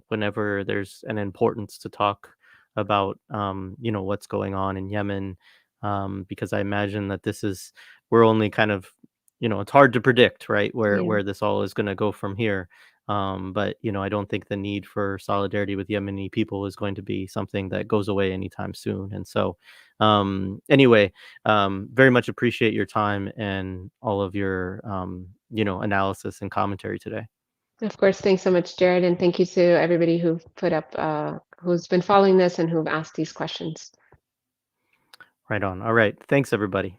whenever there's an importance to talk about, what's going on in Yemen, because I imagine that we're only kind of, it's hard to predict, right, Yeah. where this all is going to go from here. But I don't think the need for solidarity with Yemeni people is going to be something that goes away anytime soon. And so, anyway, very much appreciate your time and all of your, analysis and commentary today. Of course, thanks so much, Jared, and thank you to everybody who's been following this and who've asked these questions. Right on. All right. Thanks, everybody.